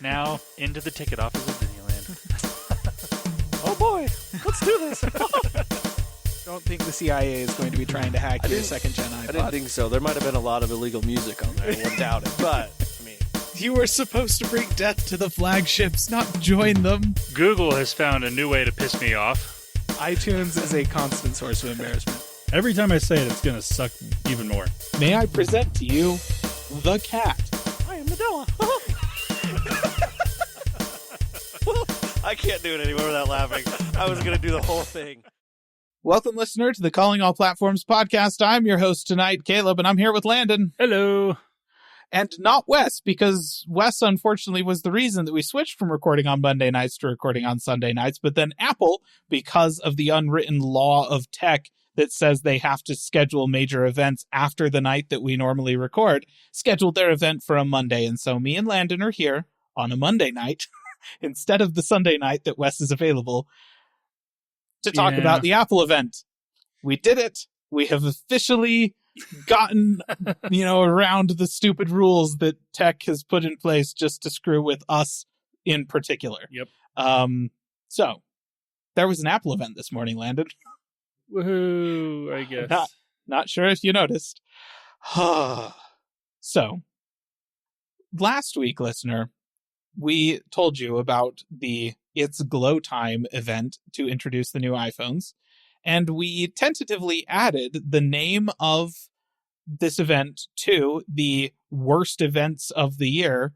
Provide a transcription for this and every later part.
Now, into the ticket office of Disneyland. Oh boy, let's do this. Don't think the CIA is going to be trying to hack your second-gen iPod. I didn't think so. There might have been a lot of illegal music on there. I wouldn't doubt it. But, I mean... You were supposed to bring death to the flagships, not join them. Google has found a new way to piss me off. iTunes is a constant source of embarrassment. Every time I say it, it's going to suck even more. May I present to you the cat? I am Medela. I can't do it anymore without laughing. I was going to do the whole thing. Welcome, listener, to the Calling All Platforms podcast. I'm your host tonight, Caleb, and I'm here with Landon. Hello. And not Wes, because Wes, unfortunately, was the reason that we switched from recording on Monday nights to recording on Sunday nights. But then Apple, because of the unwritten law of tech that says they have to schedule major events after the night that we normally record, scheduled their event for a Monday. And so me and Landon are here on a Monday night instead of the Sunday night that Wes is available to talk about the Apple event. We did it. We have officially gotten, around the stupid rules that tech has put in place just to screw with us in particular. Yep. So there was an Apple event this morning, Landon. Woohoo, I guess. Not sure if you noticed. So last week, listener, we told you about the It's Glowtime event to introduce the new iPhones. And we tentatively added the name of this event to the worst events of the year,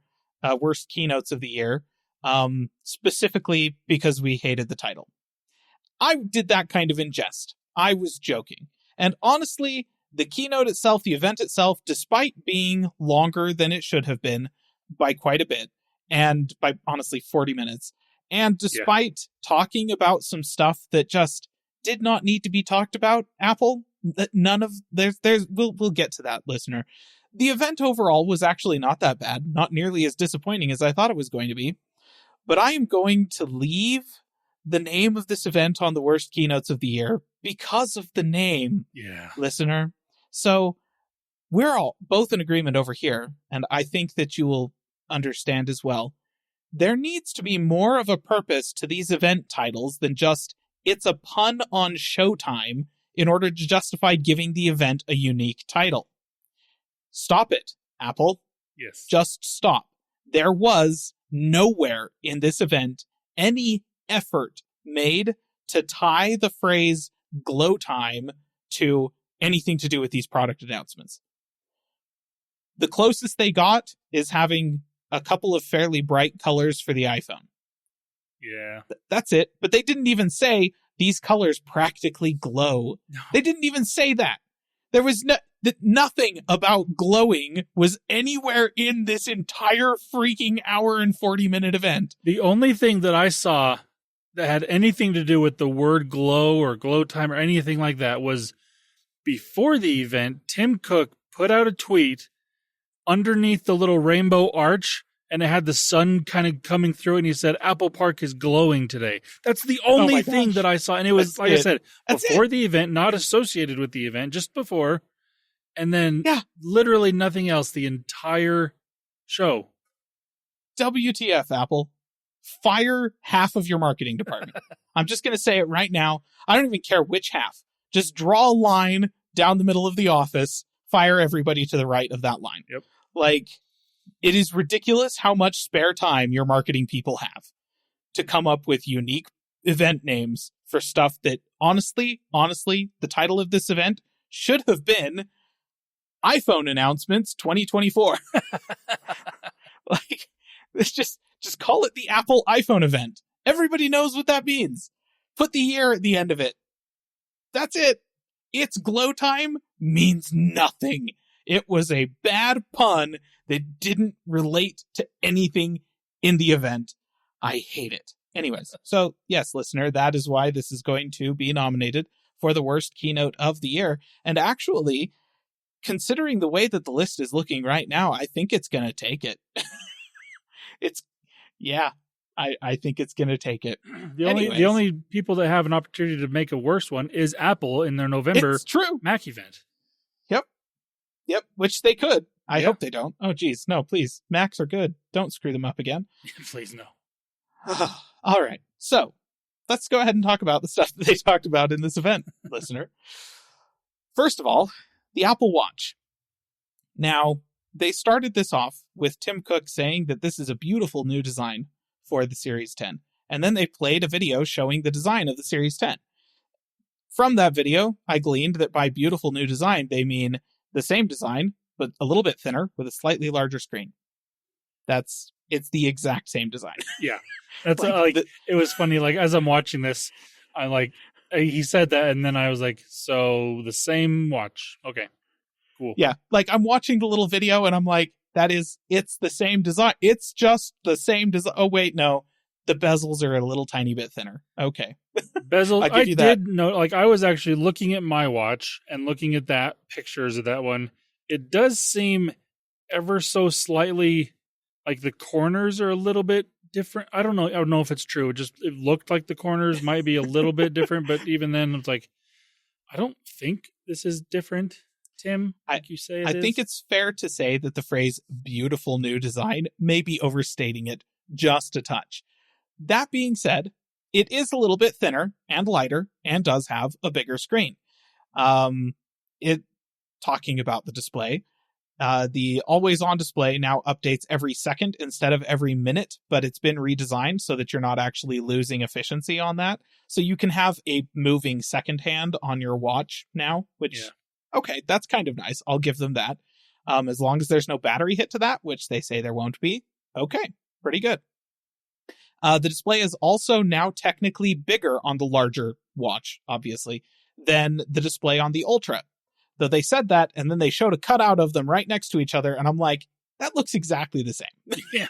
worst keynotes of the year, specifically because we hated the title. I did that kind of in jest. I was joking. And honestly, the keynote itself, the event itself, despite being longer than it should have been by quite a bit, and by honestly 40 minutes, and despite talking about some stuff that just did not need to be talked about, Apple, we'll get to that, listener. The event overall was actually not that bad, not nearly as disappointing as I thought it was going to be. But I am going to leave the name of this event on the worst keynotes of the year because of the name, listener. So we're all both in agreement over here, and I think that you will understand as well. There needs to be more of a purpose to these event titles than just it's a pun on Showtime in order to justify giving the event a unique title. Stop it, Apple. Yes. Just stop. There was nowhere in this event any effort made to tie the phrase Glowtime to anything to do with these product announcements. The closest they got is having a couple of fairly bright colors for the iPhone. Yeah. That's it. But they didn't even say these colors practically glow. No. They didn't even say that. There was nothing about glowing was anywhere in this entire freaking hour and 40-minute event. The only thing that I saw that had anything to do with the word glow or glow time or anything like that was before the event, Tim Cook put out a tweet underneath the little rainbow arch, and it had the sun kind of coming through, and he said, Apple Park is glowing today. That's the only thing that I saw. And it was, I said, before the event, not associated with the event, just before. And then literally nothing else the entire show. WTF, Apple. Fire half of your marketing department. I'm just going to say it right now. I don't even care which half. Just draw a line down the middle of the office. Fire everybody to the right of that line. Yep. It is ridiculous how much spare time your marketing people have to come up with unique event names for stuff that honestly, the title of this event should have been iPhone Announcements 2024. It's just call it the Apple iPhone event. Everybody knows what that means. Put the year at the end of it. That's it. It's Glowtime means nothing. It was a bad pun that didn't relate to anything in the event. I hate it. Anyways, so yes, listener, that is why this is going to be nominated for the worst keynote of the year. And actually, considering the way that the list is looking right now, I think it's going to take it. I think it's going to take it. The only people that have an opportunity to make a worse one is Apple in their November Mac event. Yep, which they could. I Yeah. hope they don't. Oh, geez. No, please. Macs are good. Don't screw them up again. Please no. All right. So let's go ahead and talk about the stuff that they talked about in this event, listener. First of all, the Apple Watch. Now, they started this off with Tim Cook saying that this is a beautiful new design for the Series 10. And then they played a video showing the design of the Series 10. From that video, I gleaned that by beautiful new design, they mean the same design, but a little bit thinner with a slightly larger screen. It's the exact same design. Yeah. That's it was funny. Like, as I'm watching this, I'm like, he said that, and then I was like, so the same watch. Okay, cool. Yeah. Like, I'm watching the little video and I'm like, it's the same design. It's just the same design. Oh, wait, no. The bezels are a little tiny bit thinner. Okay. Bezel. I'll give you that. Did know, like, I was actually looking at my watch and looking at that pictures of that one. It does seem ever so slightly like the corners are a little bit different. I don't know if it's true. It looked like the corners might be a little bit different, but even then it's like, I don't think this is different, Tim, like you say it is. I think it's fair to say that the phrase beautiful new design may be overstating it just a touch. That being said, it is a little bit thinner and lighter and does have a bigger screen. Talking about the display, the always-on display now updates every second instead of every minute, but it's been redesigned so that you're not actually losing efficiency on that. So you can have a moving second hand on your watch now, which, okay, that's kind of nice. I'll give them that. As long as there's no battery hit to that, which they say there won't be. Okay, pretty good. The display is also now technically bigger on the larger watch, obviously, than the display on the Ultra. Though they said that, and then they showed a cutout of them right next to each other, and I'm like, that looks exactly the same. Yeah.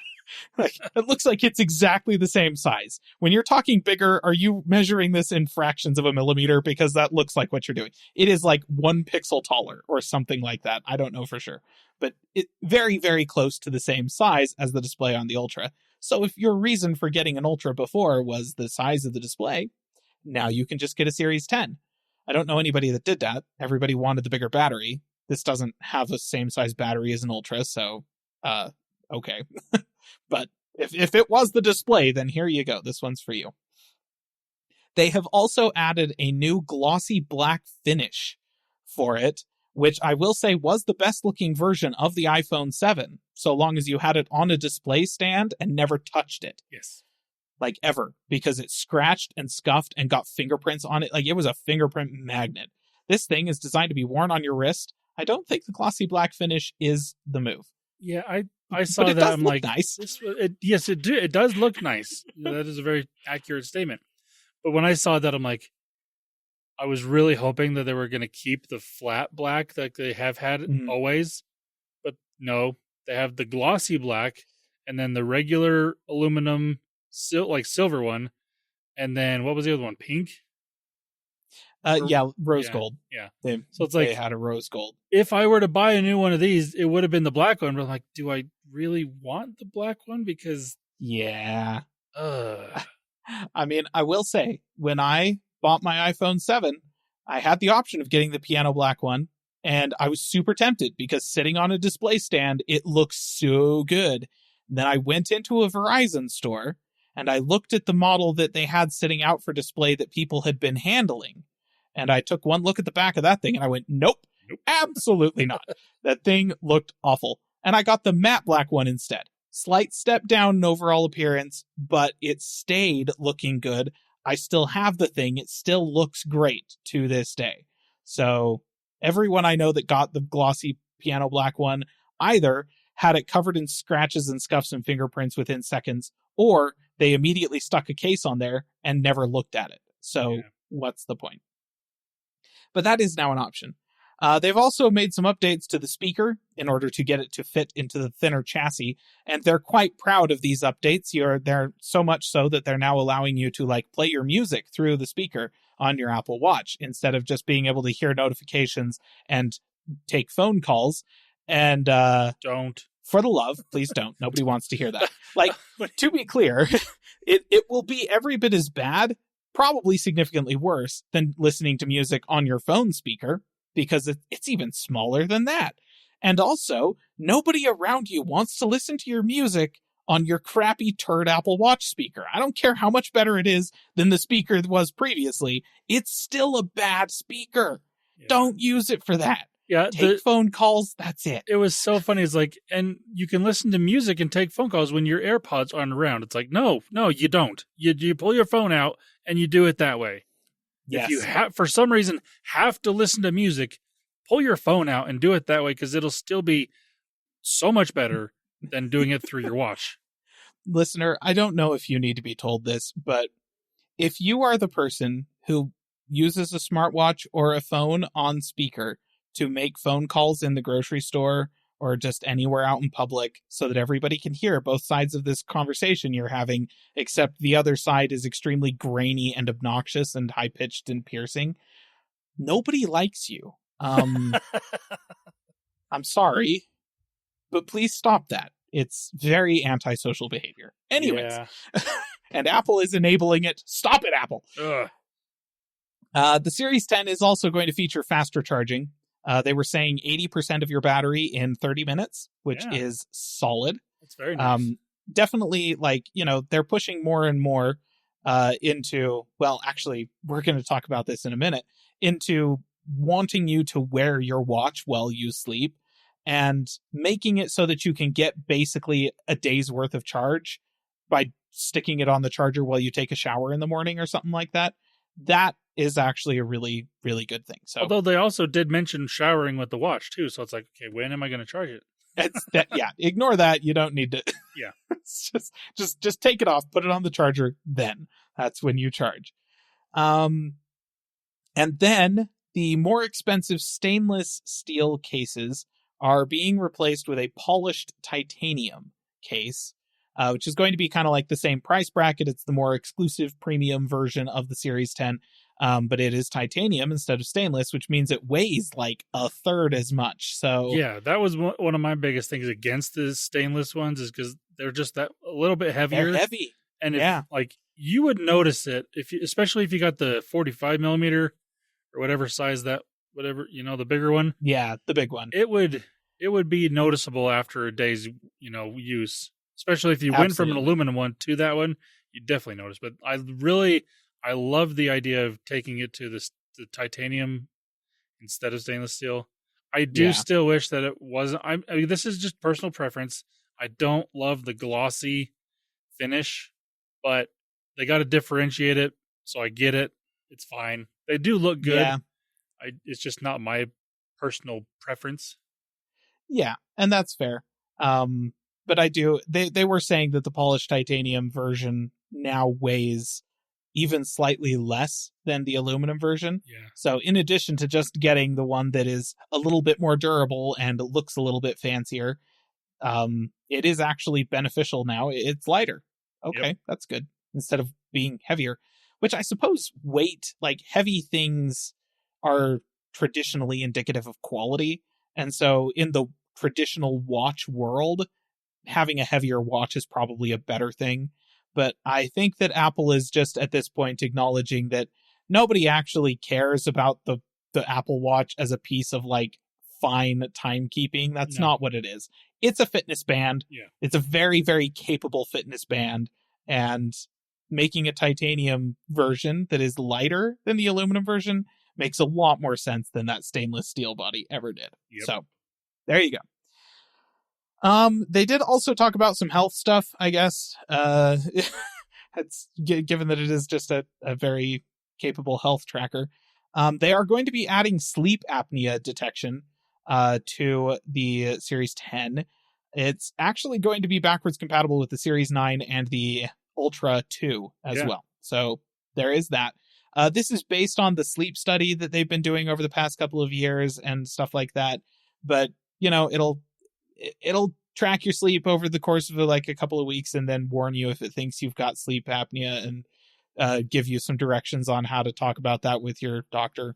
It looks like it's exactly the same size. When you're talking bigger, are you measuring this in fractions of a millimeter? Because that looks like what you're doing. It is like 1 pixel taller or something like that. I don't know for sure. But it very, very close to the same size as the display on the Ultra. So if your reason for getting an Ultra before was the size of the display, now you can just get a Series 10. I don't know anybody that did that. Everybody wanted the bigger battery. This doesn't have the same size battery as an Ultra, so okay. But if it was the display, then here you go. This one's for you. They have also added a new glossy black finish for it, which I will say was the best looking version of the iPhone 7, so long as you had it on a display stand and never touched it. Yes. Like ever, because it scratched and scuffed and got fingerprints on it. Like, it was a fingerprint magnet. This thing is designed to be worn on your wrist. I don't think the glossy black finish is the move. Yeah, I saw but it that. does I'm look like, nice. Yes, it does look nice. That is a very accurate statement. But when I saw that, I'm like, I was really hoping that they were going to keep the flat black that they have had always. But no, they have the glossy black and then the regular aluminum silver one, and then what was the other one? Pink? Rose gold. Yeah. So it's like they had a rose gold. If I were to buy a new one of these, it would have been the black one. But I'm like, do I really want the black one? Because I mean, I will say, when I bought my iPhone 7, I had the option of getting the piano black one, and I was super tempted because sitting on a display stand, it looks so good. And then I went into a Verizon store and I looked at the model that they had sitting out for display that people had been handling. And I took one look at the back of that thing and I went, nope, absolutely not. That thing looked awful. And I got the matte black one instead. Slight step down in overall appearance, but it stayed looking good. I still have the thing. It still looks great to this day. So everyone I know that got the glossy piano black one either had it covered in scratches and scuffs and fingerprints within seconds, or they immediately stuck a case on there and never looked at it. So what's the point? But that is now an option. They've also made some updates to the speaker in order to get it to fit into the thinner chassis, and they're quite proud of these updates. They're so much so that they're now allowing you to play your music through the speaker on your Apple Watch instead of just being able to hear notifications and take phone calls. And don't. For the love, please don't. Nobody wants to hear that. To be clear, it will be every bit as bad, probably significantly worse, than listening to music on your phone speaker, because it's even smaller than that. And also, nobody around you wants to listen to your music on your crappy turd Apple Watch speaker. I don't care how much better it is than the speaker that was previously. It's still a bad speaker. Yeah. Don't use it for that. Yeah, Take phone calls, that's it. It was so funny. It's like, and you can listen to music and take phone calls when your AirPods aren't around. It's like, no, you don't. You pull your phone out and you do it that way. Yes. If you for some reason have to listen to music, pull your phone out and do it that way, because it'll still be so much better than doing it through your watch. Listener, I don't know if you need to be told this, but if you are the person who uses a smartwatch or a phone on speaker to make phone calls in the grocery store or just anywhere out in public so that everybody can hear both sides of this conversation you're having, except the other side is extremely grainy and obnoxious and high-pitched and piercing, nobody likes you. I'm sorry, but please stop that. It's very antisocial behavior. Anyways, Yeah. And Apple is enabling it. Stop it, Apple. Ugh. The Series 10 is also going to feature faster charging. They were saying 80% of your battery in 30 minutes, which is solid. That's very nice. Definitely, they're pushing more and more into, well, actually, we're going to talk about this in a minute, into wanting you to wear your watch while you sleep and making it so that you can get basically a day's worth of charge by sticking it on the charger while you take a shower in the morning or something like that. That is actually a really, really good thing. So, although they also did mention showering with the watch too, so it's like, okay, when am I going to charge it? It's that, yeah, ignore that. You don't need to. Yeah. It's just take it off, put it on the charger. Then that's when you charge. And then the more expensive stainless steel cases are being replaced with a polished titanium case, which is going to be kind of like the same price bracket. It's the more exclusive premium version of the Series 10, but it is titanium instead of stainless, which means it weighs like a third as much. So yeah, that was one of my biggest things against the stainless ones, is because they're just that a little bit heavier. they're heavy. And you would notice it especially if you got the 45 millimeter or whatever size the bigger one. Yeah, the big one. It would be noticeable after a day's use, especially if you went from an aluminum one to that one. You definitely notice. But I love the idea of taking it to the titanium instead of stainless steel. I do still wish that it wasn't. I mean, this is just personal preference. I don't love the glossy finish, but they got to differentiate it, so I get it. It's fine. They do look good. Yeah. It's just not my personal preference. Yeah, and that's fair. But I do. They were saying that the polished titanium version now weighs even slightly less than the aluminum version. Yeah. So in addition to just getting the one that is a little bit more durable and looks a little bit fancier, it is actually beneficial now. It's lighter. Okay, That's good. Instead of being heavier, which I suppose weight, like heavy things, are traditionally indicative of quality. And so in the traditional watch world, having a heavier watch is probably a better thing. But I think that Apple is just at this point acknowledging that nobody actually cares about the Apple Watch as a piece of like fine timekeeping. That's not what it is. It's a fitness band. Yeah. It's a very, very capable fitness band. And making a titanium version that is lighter than the aluminum version makes a lot more sense than that stainless steel body ever did. Yep. So there you go. They did also talk about some health stuff, I guess. It's given that it is just a very capable health tracker. They are going to be adding sleep apnea detection to the Series 10. It's actually going to be backwards compatible with the Series 9 and the Ultra 2 as well. So there is that. This is based on the sleep study that they've been doing over the past couple of years and stuff like that. But, it'll track your sleep over the course of like a couple of weeks and then warn you if it thinks you've got sleep apnea and give you some directions on how to talk about that with your doctor.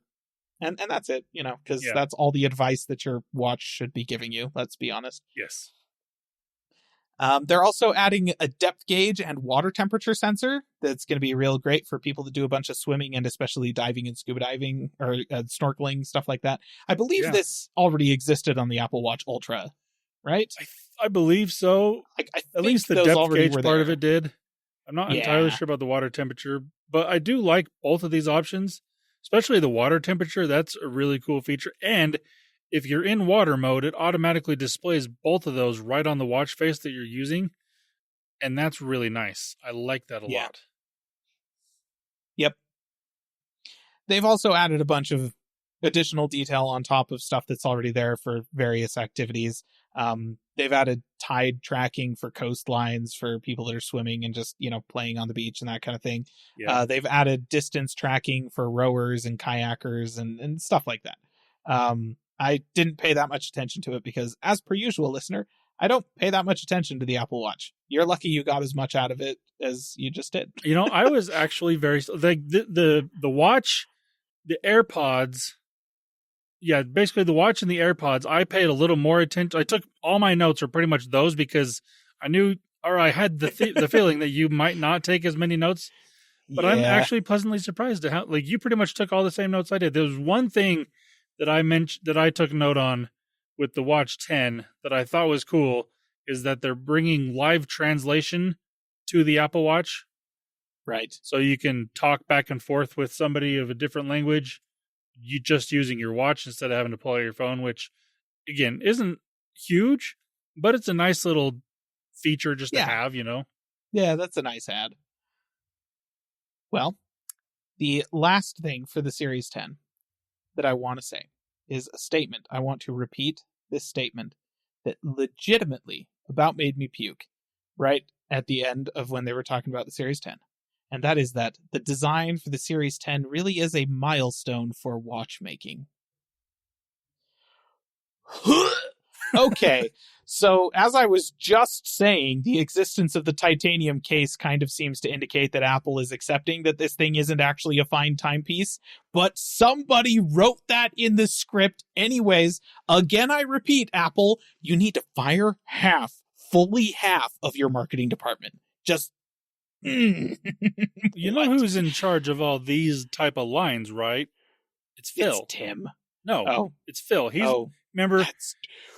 And that's it, because that's all the advice that your watch should be giving you. Let's be honest. Yes. They're also adding a depth gauge and water temperature sensor that's going to be real great for people that do a bunch of swimming and especially diving and scuba diving or snorkeling, stuff like that. I believe this already existed on the Apple Watch Ultra, right? I believe so. At least the depth gauge part of it did. I'm not entirely sure about the water temperature, but I do like both of these options, especially the water temperature. That's a really cool feature. And if you're in water mode, it automatically displays both of those right on the watch face that you're using. And that's really nice. I like that a lot. Yep. They've also added a bunch of additional detail on top of stuff that's already there for various activities. They've added tide tracking for coastlines for people that are swimming and just, playing on the beach and that kind of thing. Yeah. They've added distance tracking for rowers and kayakers and stuff like that. I didn't pay that much attention to it because, as per usual, listener, I don't pay that much attention to the Apple Watch. You're lucky you got as much out of it as you just did. I was actually very like the watch, the AirPods. Yeah, basically the watch and the AirPods. I paid a little more attention. I took all my notes, or pretty much those, because I knew, or I had the feeling that you might not take as many notes. But I'm actually pleasantly surprised at how, you pretty much took all the same notes I did. There was one thing that I mentioned that I took note on with the Watch 10 that I thought was cool, is that they're bringing live translation to the Apple Watch. Right. So you can talk back and forth with somebody of a different language, you just using your watch instead of having to pull out your phone, which, again, isn't huge, but it's a nice little feature just to have, Yeah, that's a nice add. Well, the last thing for the Series 10 that I want to say is a statement. I want to repeat this statement that legitimately about made me puke right at the end of when they were talking about the Series 10. And that is that the design for the Series 10 really is a milestone for watchmaking. Okay, so as I was just saying, the existence of the titanium case kind of seems to indicate that Apple is accepting that this thing isn't actually a fine timepiece, but somebody wrote that in the script anyways. Again, I repeat, Apple, you need to fire fully half of your marketing department. Just you know who's in charge of all these type of lines, right? It's Phil. It's Tim. No, it's Phil. Remember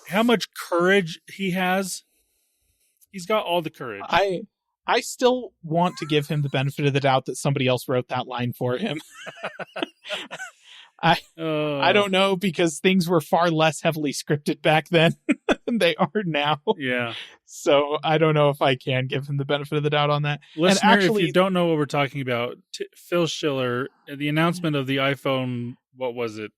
how much courage he has? He's got all the courage. I still want to give him the benefit of the doubt that somebody else wrote that line for him. I don't know, because things were far less heavily scripted back then than they are now. Yeah. So I don't know if I can give him the benefit of the doubt on that. Listener, actually, if you don't know what we're talking about, Phil Schiller, the announcement of the iPhone, what was it?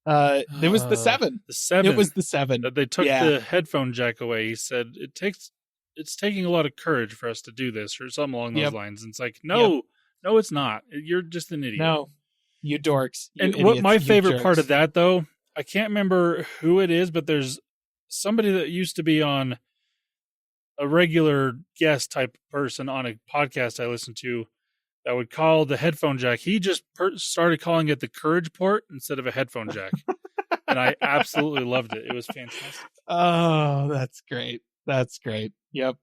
It was the 7. The 7. It was the 7. They took the headphone jack away. He said it's taking a lot of courage for us to do this, or something along those lines. And it's like, no, it's not. You're just an idiot. No, you dorks. You and idiots, what my favorite jerks. part of that, though, I can't remember who it is, but there's somebody that used to be on a regular guest type person on a podcast I listened to that would call the headphone jack. He just started calling it the courage port instead of a headphone jack. And I absolutely loved it. It was fantastic. Oh, that's great. That's great. Yep.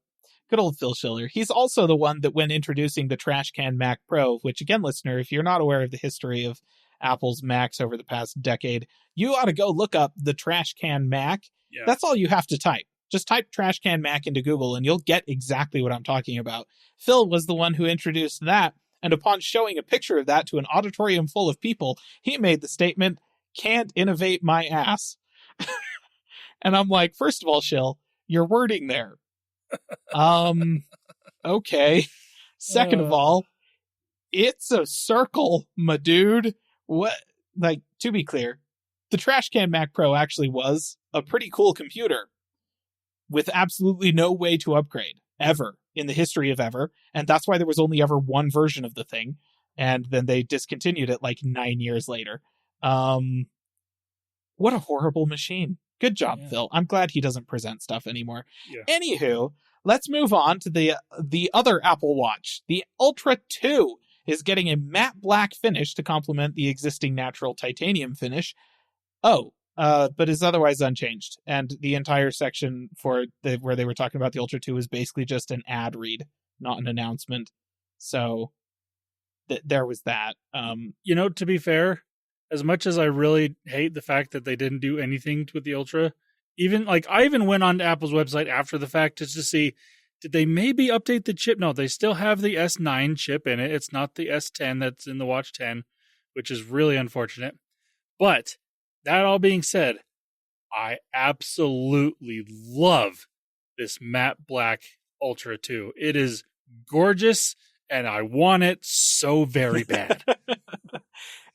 Good old Phil Schiller. He's also the one that, when introducing the Trash Can Mac Pro, which, again, listener, if you're not aware of the history of Apple's Macs over the past decade, you ought to go look up the Trash Can Mac. Yeah. That's all you have to type. Just type Trash Can Mac into Google and you'll get exactly what I'm talking about. Phil was the one who introduced that, and upon showing a picture of that to an auditorium full of people, he made the statement, "Can't innovate my ass." And I'm like, first of all, Shill, your wording there. Okay. Second of all, it's a circle, my dude. What? Like, to be clear, the Trash Can Mac Pro actually was a pretty cool computer with absolutely no way to upgrade ever in the history of ever. And that's why there was only ever one version of the thing. And then they discontinued it like 9 years later. What a horrible machine. Good job, Phil. I'm glad he doesn't present stuff anymore. Yeah. Anywho, let's move on to the other Apple Watch. The Ultra 2 is getting a matte black finish to complement the existing natural titanium finish. Oh, but is otherwise unchanged. And the entire section where they were talking about the Ultra 2 is basically just an ad read, not an announcement. So there was that. To be fair, as much as I really hate the fact that they didn't do anything with the Ultra, I even went on to Apple's website after the fact just to see, did they maybe update the chip? No, they still have the S9 chip in it. It's not the S10 that's in the Watch 10, which is really unfortunate. But that all being said, I absolutely love this matte black Ultra 2. It is gorgeous, and I want it so very bad.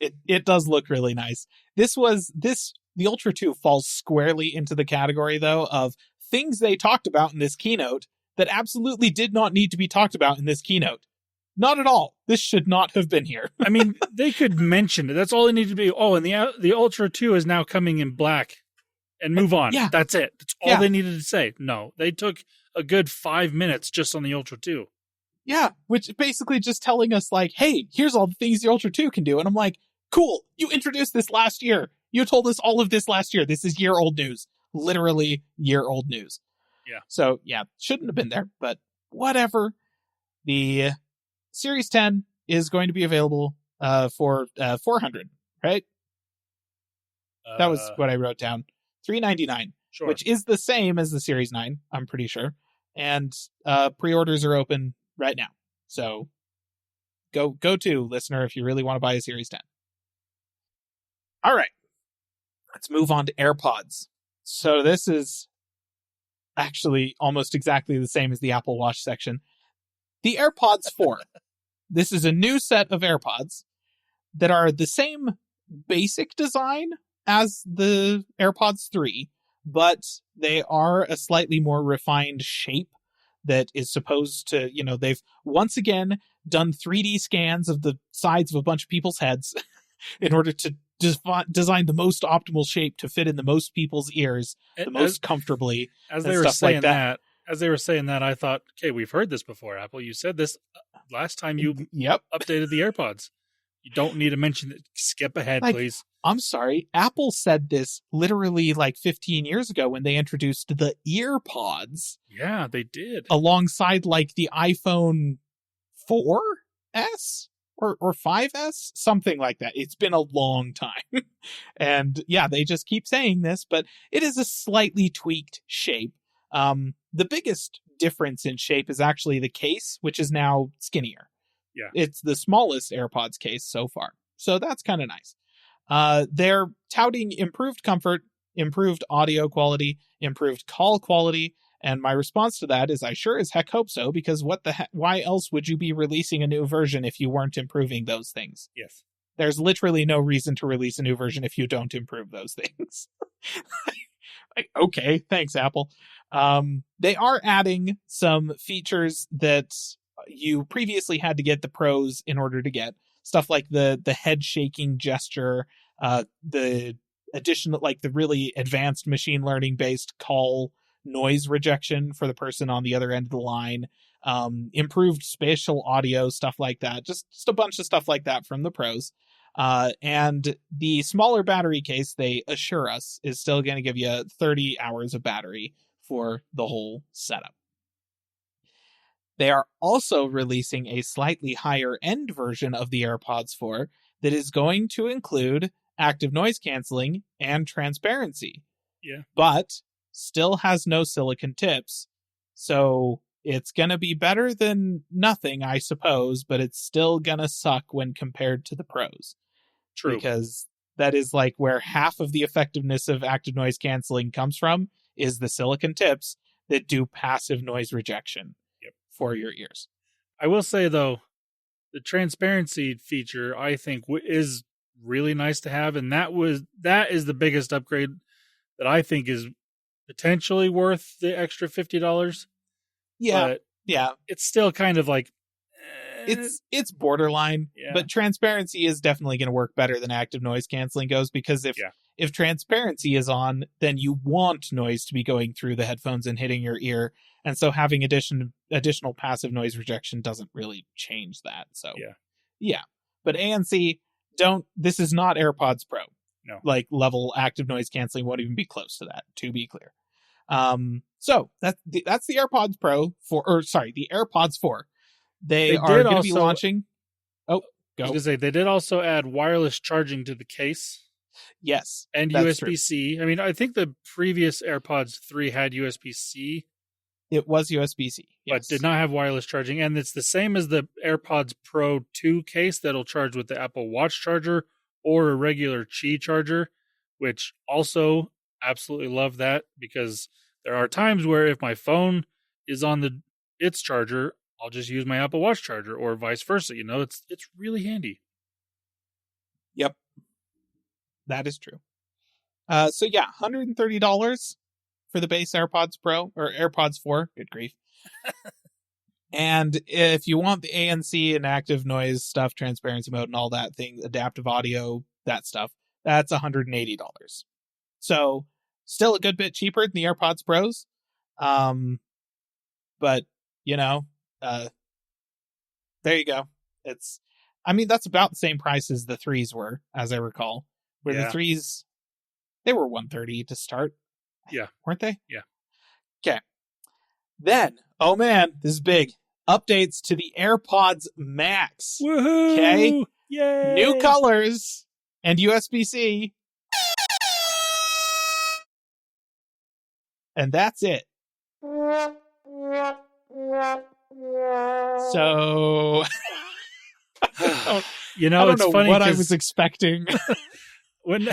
It does look really nice. The Ultra 2 falls squarely into the category, though, of things they talked about in this keynote that absolutely did not need to be talked about in this keynote. Not at all. This should not have been here. I mean, they could mention it. That's all it needed to be. Oh, and the Ultra 2 is now coming in black. And move on. Yeah. That's it. That's all they needed to say. No, they took a good 5 minutes just on the Ultra 2. Yeah, which basically just telling us, like, hey, here's all the things the Ultra 2 can do. And I'm like, cool, you introduced this last year. You told us all of this last year. This is year-old news. Literally year-old news. Yeah. So, yeah, shouldn't have been there, but whatever. The Series 10 is going to be available for $400, right? That was what I wrote down. $399, Sure. which is the same as the Series 9, I'm pretty sure. And pre-orders are open right now. So go to, listener, if you really want to buy a Series 10. All right. Let's move on to AirPods. So this is actually almost exactly the same as the Apple Watch section. The AirPods 4. This is a new set of AirPods that are the same basic design as the AirPods 3, but they are a slightly more refined shape that is supposed to, they've once again done 3D scans of the sides of a bunch of people's heads in order to design the most optimal shape to fit in the most people's ears the most comfortably. As they were saying that, I thought, okay, we've heard this before, Apple. You said this last time you updated the AirPods. You don't need to mention it. Skip ahead, please. I'm sorry. Apple said this literally 15 years ago when they introduced the EarPods. Yeah, they did. Alongside the iPhone 4S or 5S, something like that. It's been a long time. And yeah, they just keep saying this, but it is a slightly tweaked shape. The biggest difference in shape is actually the case, which is now skinnier. Yeah. It's the smallest AirPods case so far. So that's kind of nice. They're touting improved comfort, improved audio quality, improved call quality, and my response to that is I sure as heck hope so, because why else would you be releasing a new version if you weren't improving those things? Yes. There's literally no reason to release a new version if you don't improve those things. Okay, thanks, Apple. They are adding some features that you previously had to get the Pros in order to get. Stuff like the head shaking gesture, the additional, the really advanced machine learning based call noise rejection for the person on the other end of the line, improved spatial audio, stuff like that. Just a bunch of stuff like that from the Pros. And the smaller battery case, they assure us, is still going to give you 30 hours of battery for the whole setup. They are also releasing a slightly higher end version of the AirPods 4 that is going to include active noise canceling and transparency. Yeah. But still has no silicon tips. So it's going to be better than nothing, I suppose, but it's still going to suck when compared to the Pros. True. Because that is where half of the effectiveness of active noise canceling comes from is the silicon tips that do passive noise rejection. For your ears. I will say, though, the transparency feature, I think, is really nice to have, and that is the biggest upgrade that I think is potentially worth the extra $50. Yeah, but yeah. It's still kind of it's borderline, but transparency is definitely going to work better than active noise canceling goes, because if transparency is on, then you want noise to be going through the headphones and hitting your ear. And so having additional passive noise rejection doesn't really change that. So, yeah. But ANC, this is not AirPods Pro. No. like level active noise canceling won't even be close to that, to be clear. So that's the AirPods Pro the AirPods 4. They are going to be launching. Oh, go. I was going to say, they did also add wireless charging to the case. Yes. And USB-C. I mean, I think the previous AirPods 3 had USB-C. It was USB-C, yes. But did not have wireless charging. And it's the same as the AirPods Pro 2 case that'll charge with the Apple Watch charger or a regular Qi charger, which also absolutely love that, because there are times where if my phone is on its charger, I'll just use my Apple Watch charger, or vice versa. You know, it's really handy. Yep. That is true. So yeah, $130 for the base AirPods Pro or AirPods 4. Good grief. And if you want the ANC and active noise stuff, transparency mode and all that thing, adaptive audio, that stuff, that's $180. So still a good bit cheaper than the AirPods Pros. But you know, there you go. That's about the same price as the 3s were, as I recall. Where the 3s, they were $130 to start. Yeah. Weren't they? Yeah. Okay. Then, oh man, this is big. Updates to the AirPods Max. Woohoo! Okay. Yay! New colors and USB-C. And that's it. So, you know, I don't it's know funny what I was expecting. when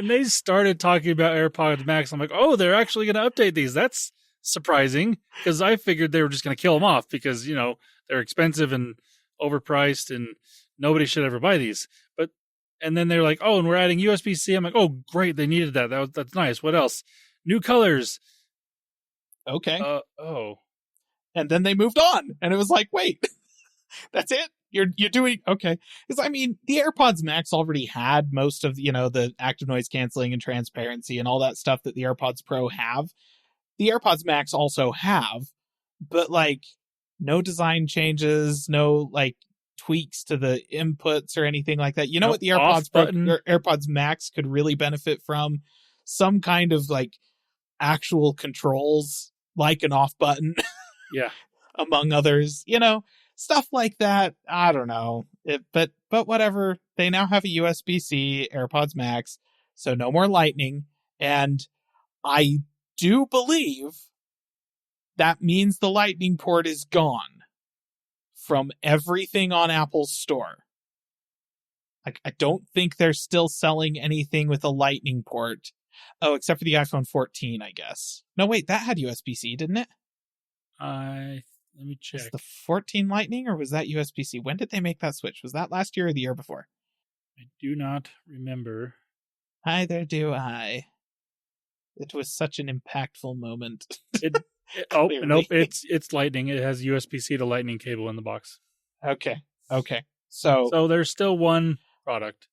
they started talking about AirPods Max, I'm like, oh, they're actually going to update these. That's surprising, because I figured they were just going to kill them off because, you know, they're expensive and overpriced and nobody should ever buy these. And then they're like, oh, and we're adding USB-C. I'm like, oh, great, they needed that. That's nice. What else? New colors. Okay. Oh. And then they moved on, and it was like, wait, that's it? You're doing okay? Because I mean, the AirPods Max already had most of the active noise canceling and transparency and all that stuff that the AirPods Pro have. The AirPods Max also have, but like no design changes, no like tweaks to the inputs or anything like that. You know what the AirPods Pro or AirPods Max could really benefit from? Some kind of like actual controls, like an off button. Yeah. Among others, stuff like that. I don't know. But whatever. They now have a USB-C AirPods Max, so no more Lightning. And I do believe that means the Lightning port is gone from everything on Apple's store. Like, I don't think they're still selling anything with a Lightning port. Oh, except for the iPhone 14, I guess. No, wait, that had USB-C, didn't it? Let me check. Was the 14 Lightning, or was that USB-C? When did they make that switch? Was that last year or the year before? I do not remember. Either do I. It was such an impactful moment. Nope, it's Lightning. It has USB-C to Lightning cable in the box. Okay. So there's still one product.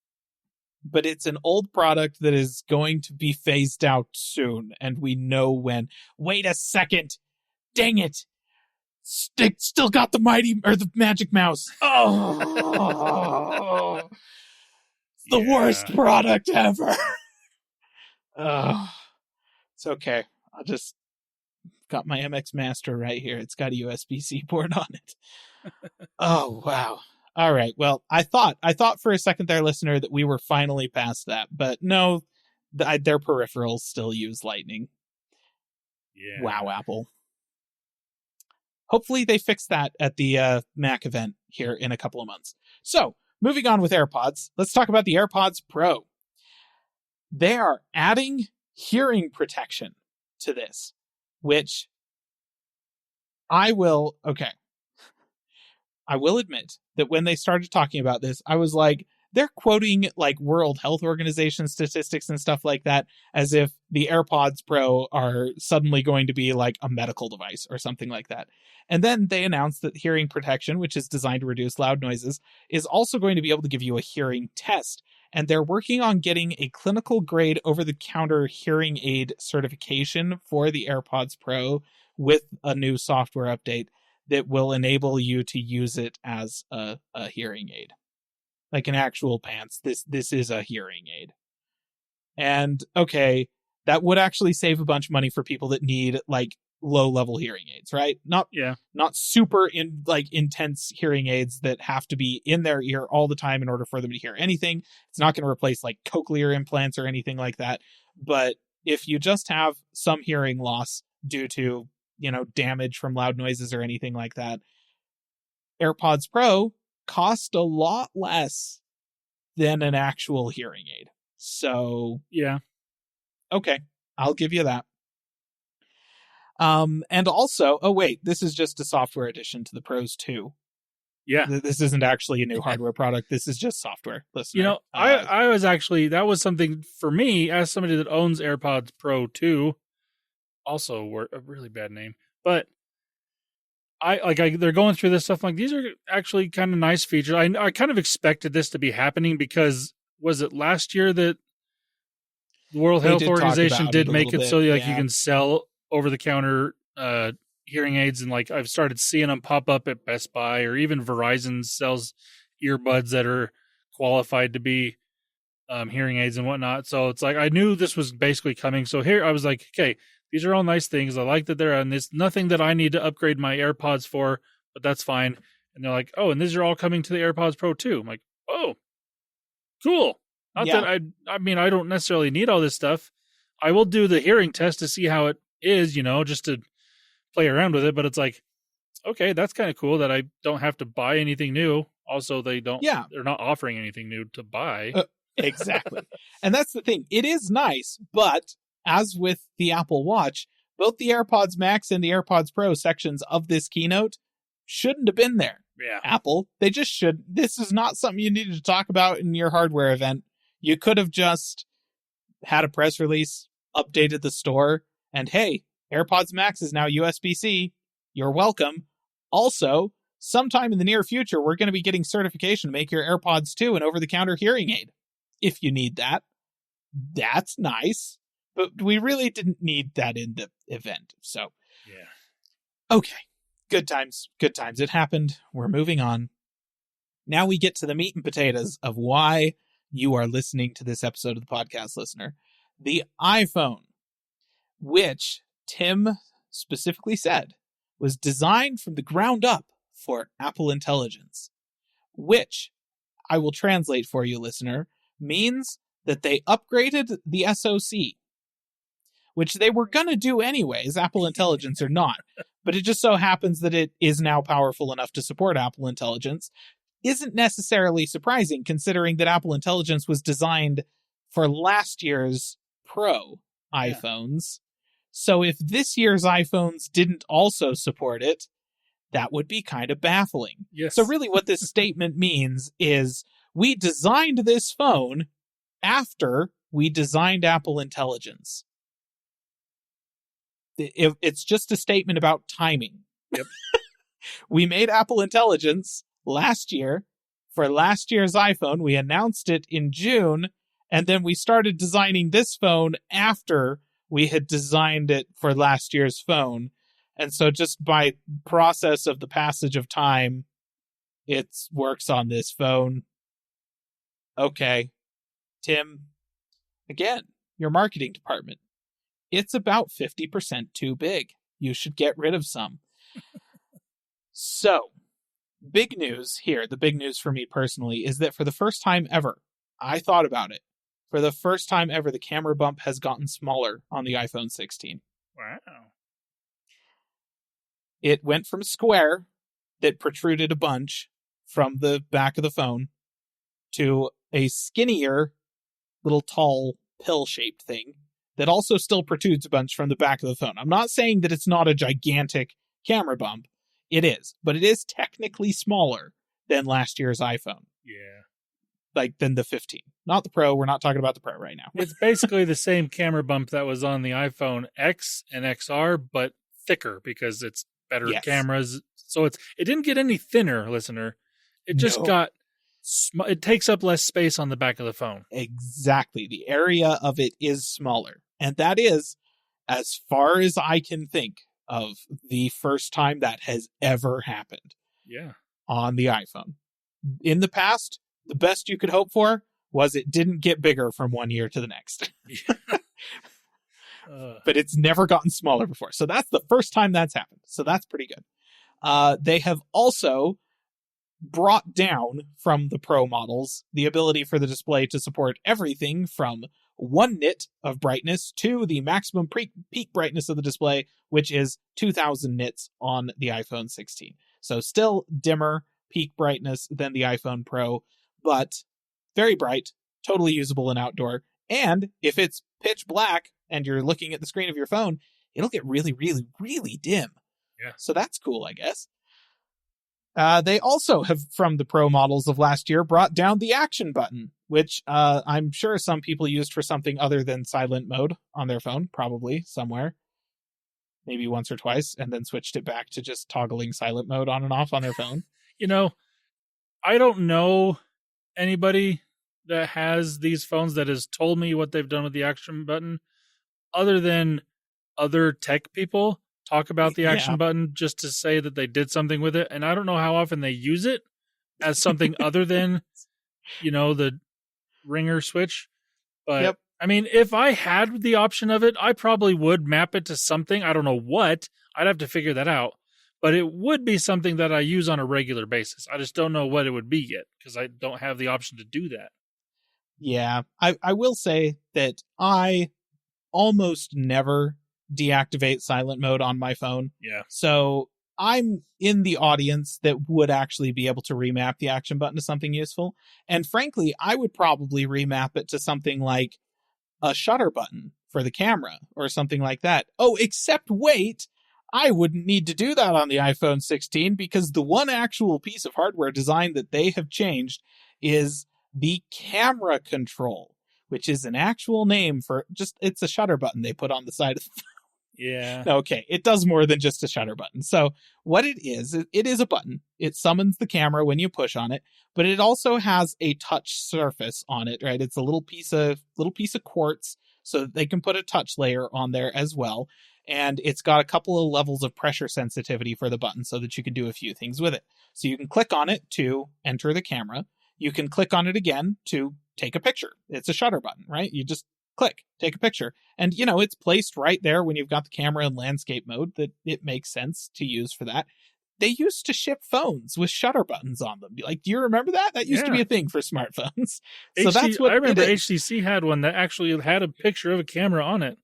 But it's an old product that is going to be phased out soon, and we know when. Wait a second! Dang it! Still got the Magic Mouse. Oh, it's the worst product ever. Oh, it's okay. I'll just got my MX Master right here. It's got a USB-C port on it. Oh wow. All right. Well, I thought for a second there, listener, that we were finally past that, but no, their peripherals still use Lightning. Yeah. Wow, Apple. Hopefully they fix that at the Mac event here in a couple of months. So, moving on with AirPods, let's talk about the AirPods Pro. They are adding hearing protection to this, which I will admit that when they started talking about this, I was like, they're quoting like World Health Organization statistics and stuff like that, as if the AirPods Pro are suddenly going to be like a medical device or something like that. And then they announced that hearing protection, which is designed to reduce loud noises, is also going to be able to give you a hearing test. And they're working on getting a clinical grade over-the-counter hearing aid certification for the AirPods Pro with a new software update that will enable you to use it as a hearing aid. Like an actual pants. This is a hearing aid. And okay, that would actually save a bunch of money for people that need like low level hearing aids, right? Not super intense hearing aids that have to be in their ear all the time in order for them to hear anything. It's not going to replace like cochlear implants or anything like that. But if you just have some hearing loss due to, damage from loud noises or anything like that, AirPods Pro cost a lot less than an actual hearing aid. So, yeah. Okay, I'll give you that. And also, this is just a software addition to the Pros too. Yeah. This isn't actually a new hardware product. This is just software. Listener. I was actually, that was something for me as somebody that owns AirPods Pro 2. Also a really bad name, but they're going through this stuff. Like, these are actually kind of nice features. I kind of expected this to be happening because was it last year that the World Health Organization did make it so you can sell over the counter hearing aids, and like I've started seeing them pop up at Best Buy, or even Verizon sells earbuds that are qualified to be hearing aids and whatnot. So it's like I knew this was basically coming. So here I was like, okay, these are all nice things. I like that they're on this. Nothing that I need to upgrade my AirPods for, but that's fine. And they're like, oh, and these are all coming to the AirPods Pro too. I'm like, oh, cool. Not that I mean, I don't necessarily need all this stuff. I will do the hearing test to see how it is, just to play around with it. But it's like, okay, that's kind of cool that I don't have to buy anything new. Also, they're not offering anything new to buy. Exactly. And that's the thing. It is nice, but as with the Apple Watch, both the AirPods Max and the AirPods Pro sections of this keynote shouldn't have been there. Yeah. Apple, they just should. This is not something you needed to talk about in your hardware event. You could have just had a press release, updated the store, and hey, AirPods Max is now USB-C. You're welcome. Also, sometime in the near future, we're going to be getting certification to make your AirPods 2 an over-the-counter hearing aid. If you need that, that's nice. But we really didn't need that in the event. So, yeah. Okay. Good times. Good times. It happened. We're moving on. Now we get to the meat and potatoes of why you are listening to this episode of the podcast, listener. The iPhone, which Tim specifically said was designed from the ground up for Apple Intelligence, which I will translate for you, listener, means that they upgraded the SoC, which they were going to do anyways, Apple Intelligence or not. But it just so happens that it is now powerful enough to support Apple Intelligence. Isn't necessarily surprising, considering that Apple Intelligence was designed for last year's Pro iPhones. So if this year's iPhones didn't also support it, that would be kind of baffling. Yes. So really what this statement means is we designed this phone after we designed Apple Intelligence. It's just a statement about timing. Yep. We made Apple Intelligence last year for last year's iPhone. We announced it in June, and then we started designing this phone after we had designed it for last year's phone. And so just by process of the passage of time, it works on this phone. Okay. Tim, again, your marketing department. It's about 50% too big. You should get rid of some. So, big news here. The big news for me personally is that for the first time ever, I thought about it. For the first time ever, the camera bump has gotten smaller on the iPhone 16. Wow. It went from square that protruded a bunch from the back of the phone to a skinnier, little tall, pill-shaped thing that also still protrudes a bunch from the back of the phone. I'm not saying that it's not a gigantic camera bump. It is, but it is technically smaller than last year's iPhone. Yeah. Like, than the 15. Not the Pro. We're not talking about the Pro right now. It's basically the same camera bump that was on the iPhone X and XR, but thicker because it's better cameras. So it didn't get any thinner, listener. It just got... It takes up less space on the back of the phone. Exactly. The area of it is smaller. And that is, as far as I can think, of the first time that has ever happened. Yeah. On the iPhone. In the past, the best you could hope for, was it didn't get bigger from one year to the next. Uh, But it's never gotten smaller before. So that's the first time that's happened. So that's pretty good. They have also brought down from the Pro models the ability for the display to support everything from 1 nit of brightness to the maximum peak brightness of the display, which is 2000 nits on the iPhone 16. So still dimmer peak brightness than the iPhone Pro, but very bright, totally usable in outdoor. And if it's pitch black and you're looking at the screen of your phone, it'll get really, really, really dim. Yeah. So that's cool, I guess. They also have, from the Pro models of last year, brought down the action button, which I'm sure some people used for something other than silent mode on their phone, probably somewhere. Maybe once or twice, and then switched it back to just toggling silent mode on and off on their phone. I don't know anybody that has these phones that has told me what they've done with the action button, other than other tech people talk about the action button just to say that they did something with it. And I don't know how often they use it as something other than, the ringer switch. But I mean, if I had the option of it, I probably would map it to something. I don't know what. I'd have to figure that out. But it would be something that I use on a regular basis. I just don't know what it would be yet because I don't have the option to do that. Yeah, I will say that I almost never deactivate silent mode on my phone. Yeah. So I'm in the audience that would actually be able to remap the action button to something useful. And frankly, I would probably remap it to something like a shutter button for the camera or something like that. Oh, except wait, I wouldn't need to do that on the iPhone 16 because the one actual piece of hardware design that they have changed is the camera control, which is an actual name for it's a shutter button they put on the side of the phone. Yeah. Okay, it does more than just a shutter button. So what it is a button. It summons the camera when you push on it, but it also has a touch surface on it, right? It's a little piece of quartz so that they can put a touch layer on there as well. And it's got a couple of levels of pressure sensitivity for the button so that you can do a few things with it. So you can click on it to enter the camera. You can click on it again to take a picture. It's a shutter button, right? You just click, take a picture. And, it's placed right there when you've got the camera in landscape mode that it makes sense to use for that. They used to ship phones with shutter buttons on them. Like, do you remember that? That used to be a thing for smartphones. So that's what I remember HTC had one that actually had a picture of a camera on it.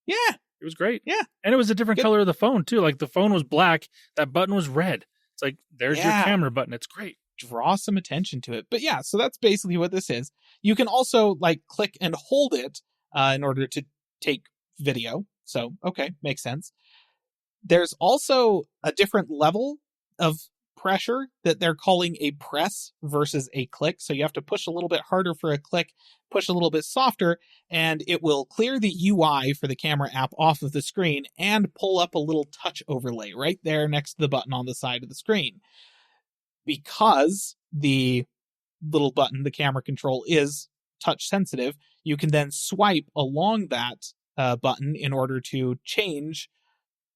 Yeah. It was great. Yeah. And it was a different color of the phone, too. Like, the phone was black. That button was red. It's like, there's your camera button. It's great. Draw some attention to it. But yeah, so that's basically what this is. You can also, click and hold it in order to take video. So, okay, makes sense. There's also a different level of pressure that they're calling a press versus a click. So you have to push a little bit harder for a click, push a little bit softer, and it will clear the UI for the camera app off of the screen and pull up a little touch overlay right there next to the button on the side of the screen. Because the little button, the camera control, is touch sensitive, you can then swipe along that button in order to change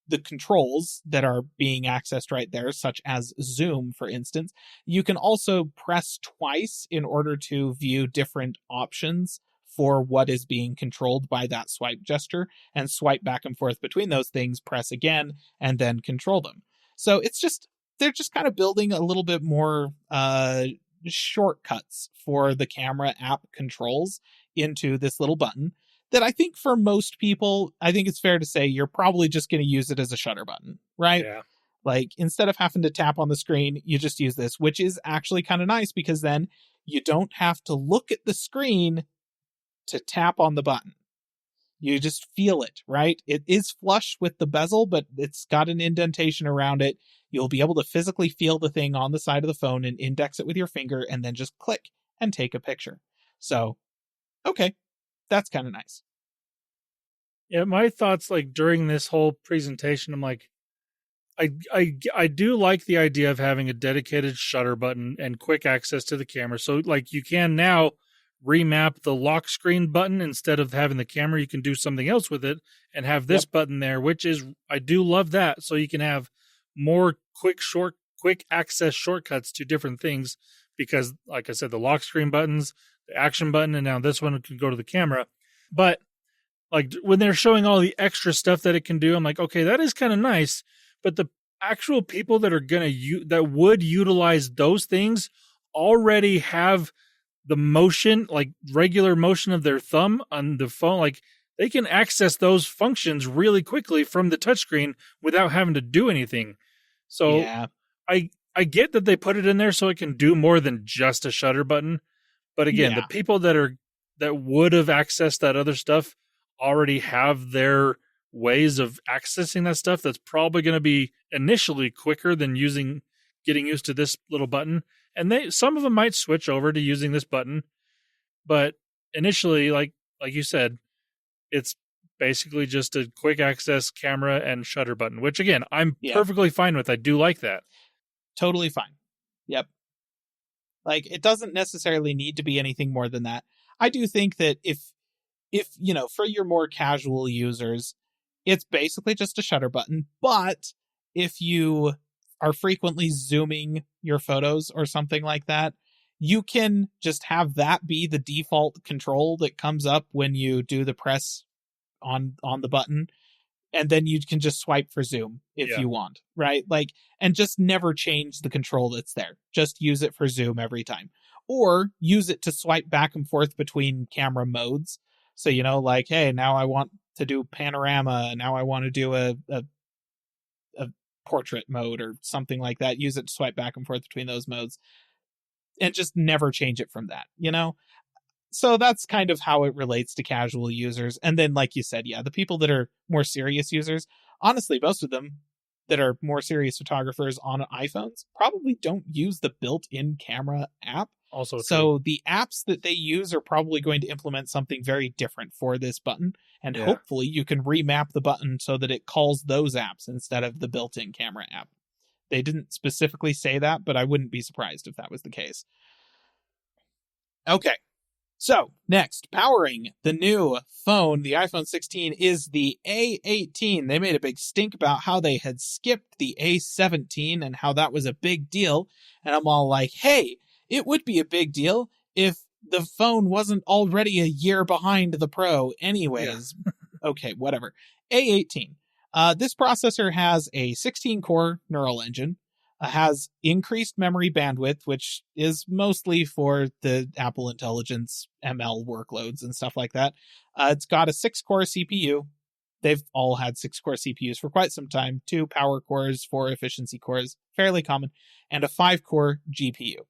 the controls that are being accessed right there, such as zoom, for instance. You can also press twice in order to view different options for what is being controlled by that swipe gesture, and swipe back and forth between those things, press again, and then control them. So they're just kind of building a little bit more shortcuts for the camera app controls into this little button that I think for most people, I think it's fair to say you're probably just going to use it as a shutter button, right? Yeah. Like, instead of having to tap on the screen, you just use this, which is actually kind of nice because then you don't have to look at the screen to tap on the button. You just feel it, right? It is flush with the bezel, but it's got an indentation around it. You'll be able to physically feel the thing on the side of the phone and index it with your finger and then just click and take a picture. So, okay, that's kind of nice. Yeah, my thoughts, during this whole presentation, I'm like, I do like the idea of having a dedicated shutter button and quick access to the camera. So, you can now remap the lock screen button instead of having the camera. You can do something else with it and have this button there, which is, I do love that. So you can have more quick access shortcuts to different things because, like I said, the lock screen buttons, the action button, and now this one can go to the camera. But like when they're showing all the extra stuff that it can do, I'm like, okay, that is kind of nice. But the actual people that are that would utilize those things already have the motion, like regular motion of their thumb on the phone. Like they can access those functions really quickly from the touchscreen without having to do anything. So Yeah. I get that they put it in there so it can do more than just a shutter button. But again, Yeah. the people that would have accessed that other stuff already have their ways of accessing that stuff. That's probably going to be initially quicker than getting used to this little button. And some of them might switch over to using this button, but initially, like you said, it's basically just a quick access camera and shutter button, which again, I'm perfectly fine with. I do like that. Totally fine. Yep. Like, it doesn't necessarily need to be anything more than that. I do think that if for your more casual users, it's basically just a shutter button. But if you are frequently zooming your photos or something like that, you can just have that be the default control that comes up when you do the press on the button. And then you can just swipe for zoom if you want, right? Like, and just never change the control that's there. Just use it for zoom every time. Or use it to swipe back and forth between camera modes. So, like, hey, now I want to do panorama. Now I want to do a portrait mode or something like that. Use it to swipe back and forth between those modes. And just never change it from that, So that's kind of how it relates to casual users. And then, like you said, the people that are more serious users, honestly, most of them that are more serious photographers on iPhones probably don't use the built-in camera app. Also so the apps that they use are probably going to implement something very different for this button. And hopefully you can remap the button so that it calls those apps instead of the built-in camera app. They didn't specifically say that, but I wouldn't be surprised if that was the case. Okay. So, next, powering the new phone, the iPhone 16, is the A18. They made a big stink about how they had skipped the A17 and how that was a big deal. And I'm all like, hey, it would be a big deal if the phone wasn't already a year behind the Pro anyways. Yeah. Okay, whatever. A18. This processor has a 16-core neural engine. Has increased memory bandwidth, which is mostly for the Apple Intelligence ML workloads and stuff like that. It's got a 6-core CPU. They've all had 6-core CPUs for quite some time. 2 power cores, 4 efficiency cores, fairly common, and a 5-core GPU.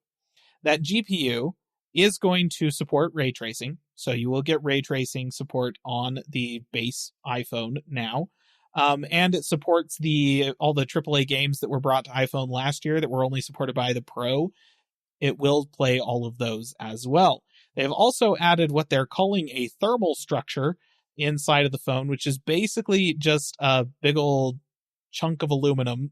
That GPU is going to support ray tracing, so you will get ray tracing support on the base iPhone now. And it supports all the AAA games that were brought to iPhone last year that were only supported by the Pro. It will play all of those as well. They've also added what they're calling a thermal structure inside of the phone, which is basically just a big old chunk of aluminum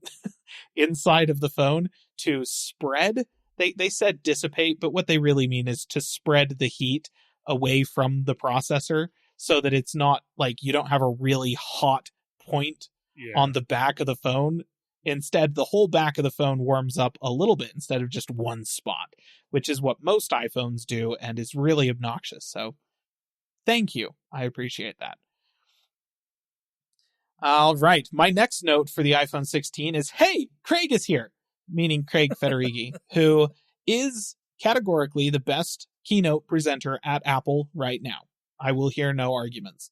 inside of the phone to spread. They said dissipate, but what they really mean is to spread the heat away from the processor so that it's not like you don't have a really hot point on the back of the phone. Instead, the whole back of the phone warms up a little bit instead of just one spot, which is what most iPhones do and is really obnoxious. So thank you. I appreciate that. All right. My next note for the iPhone 16 is, hey, Craig is here, meaning Craig Federighi, who is categorically the best keynote presenter at Apple right now. I will hear no arguments.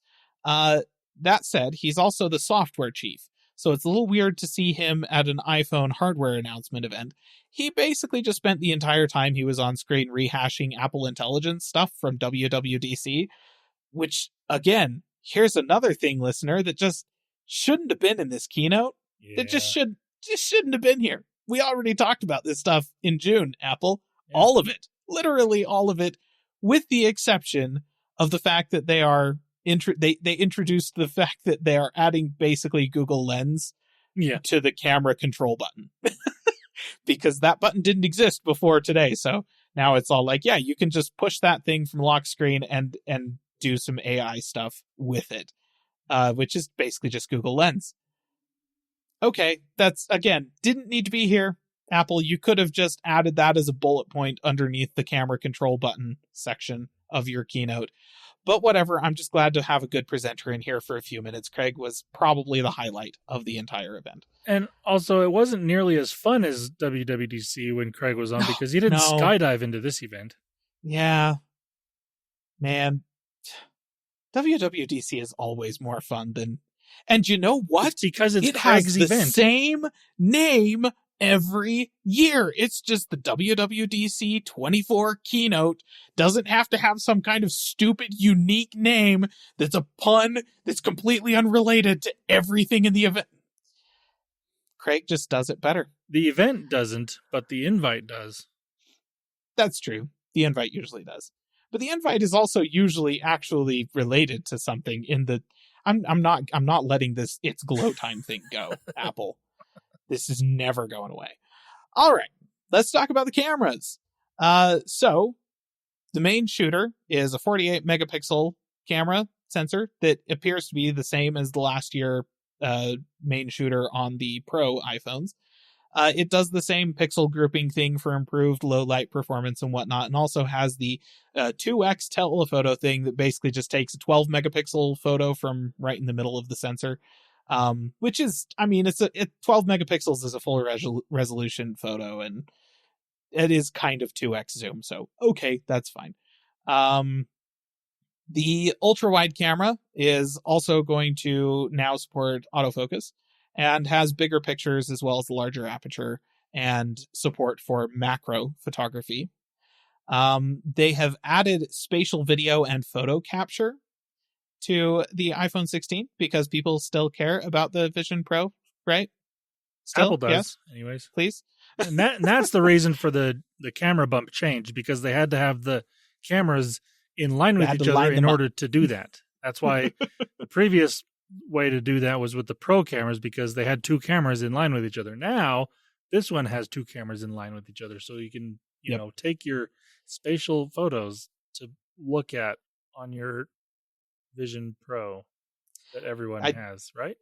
That said, he's also the software chief, so it's a little weird to see him at an iPhone hardware announcement event. He basically just spent the entire time he was on screen rehashing Apple Intelligence stuff from WWDC, which, again, here's another thing, listener, that just shouldn't have been in this keynote. It just shouldn't have been here. We already talked about this stuff in June, Apple. Yeah. All of it. Literally all of it, with the exception of the fact that they are they introduced the fact that they are adding basically Google Lens to the camera control button because that button didn't exist before today. So now it's all like, you can just push that thing from lock screen and do some AI stuff with it, which is basically just Google Lens. Okay, that's, again, didn't need to be here. Apple, you could have just added that as a bullet point underneath the camera control button section of your keynote. But whatever, I'm just glad to have a good presenter in here for a few minutes. Craig was probably the highlight of the entire event. And also, it wasn't nearly as fun as WWDC when Craig was on because he didn't skydive into this event. Yeah. Man, WWDC is always more fun than... And you know what? It's because it has the event. Same name every year. It's just the WWDC 24 keynote. Doesn't have to have some kind of stupid, unique name that's a pun that's completely unrelated to everything in the event. Craig just does it better. The event doesn't, but the invite does. That's true. The invite usually does. But the invite is also usually actually related to something in the... I'm not letting this It's Glowtime thing go, Apple. This is never going away. All right, let's talk about the cameras. So the main shooter is a 48 megapixel camera sensor that appears to be the same as the last year main shooter on the Pro iPhones. It does the same pixel grouping thing for improved low light performance and whatnot, and also has the 2x telephoto thing that basically just takes a 12 megapixel photo from right in the middle of the sensor, which is, I mean, 12 megapixels is a full resolution photo, and it is kind of 2x zoom, so okay, that's fine. The ultra wide camera is also going to now support autofocus, and has bigger pictures as well as a larger aperture and support for macro photography. They have added spatial video and photo capture to the iPhone 16 because people still care about the Vision Pro, right? Still? Apple does, yes? anyways. Please. And that's the reason for the camera bump change, because they had to have the cameras in line with each other in order to do that. That's why the previous way to do that was with the Pro cameras, because they had two cameras in line with each other. Now this one has two cameras in line with each other, so you can you know, take your spatial photos to look at on your Vision Pro that everyone has, right?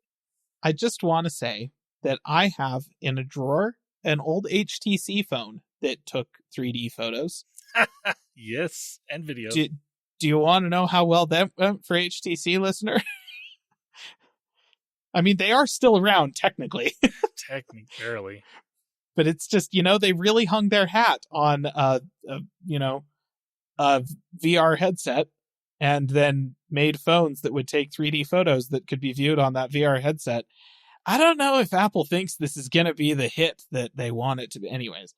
I just want to say that I have in a drawer an old HTC phone that took 3D photos. Yes, and video. Do you want to know how well that went for HTC, listener? I mean, they are still around, technically. Technically. But it's just, you know, they really hung their hat on, a VR headset and then made phones that would take 3D photos that could be viewed on that VR headset. I don't know if Apple thinks this is going to be the hit that they want it to be. Anyways.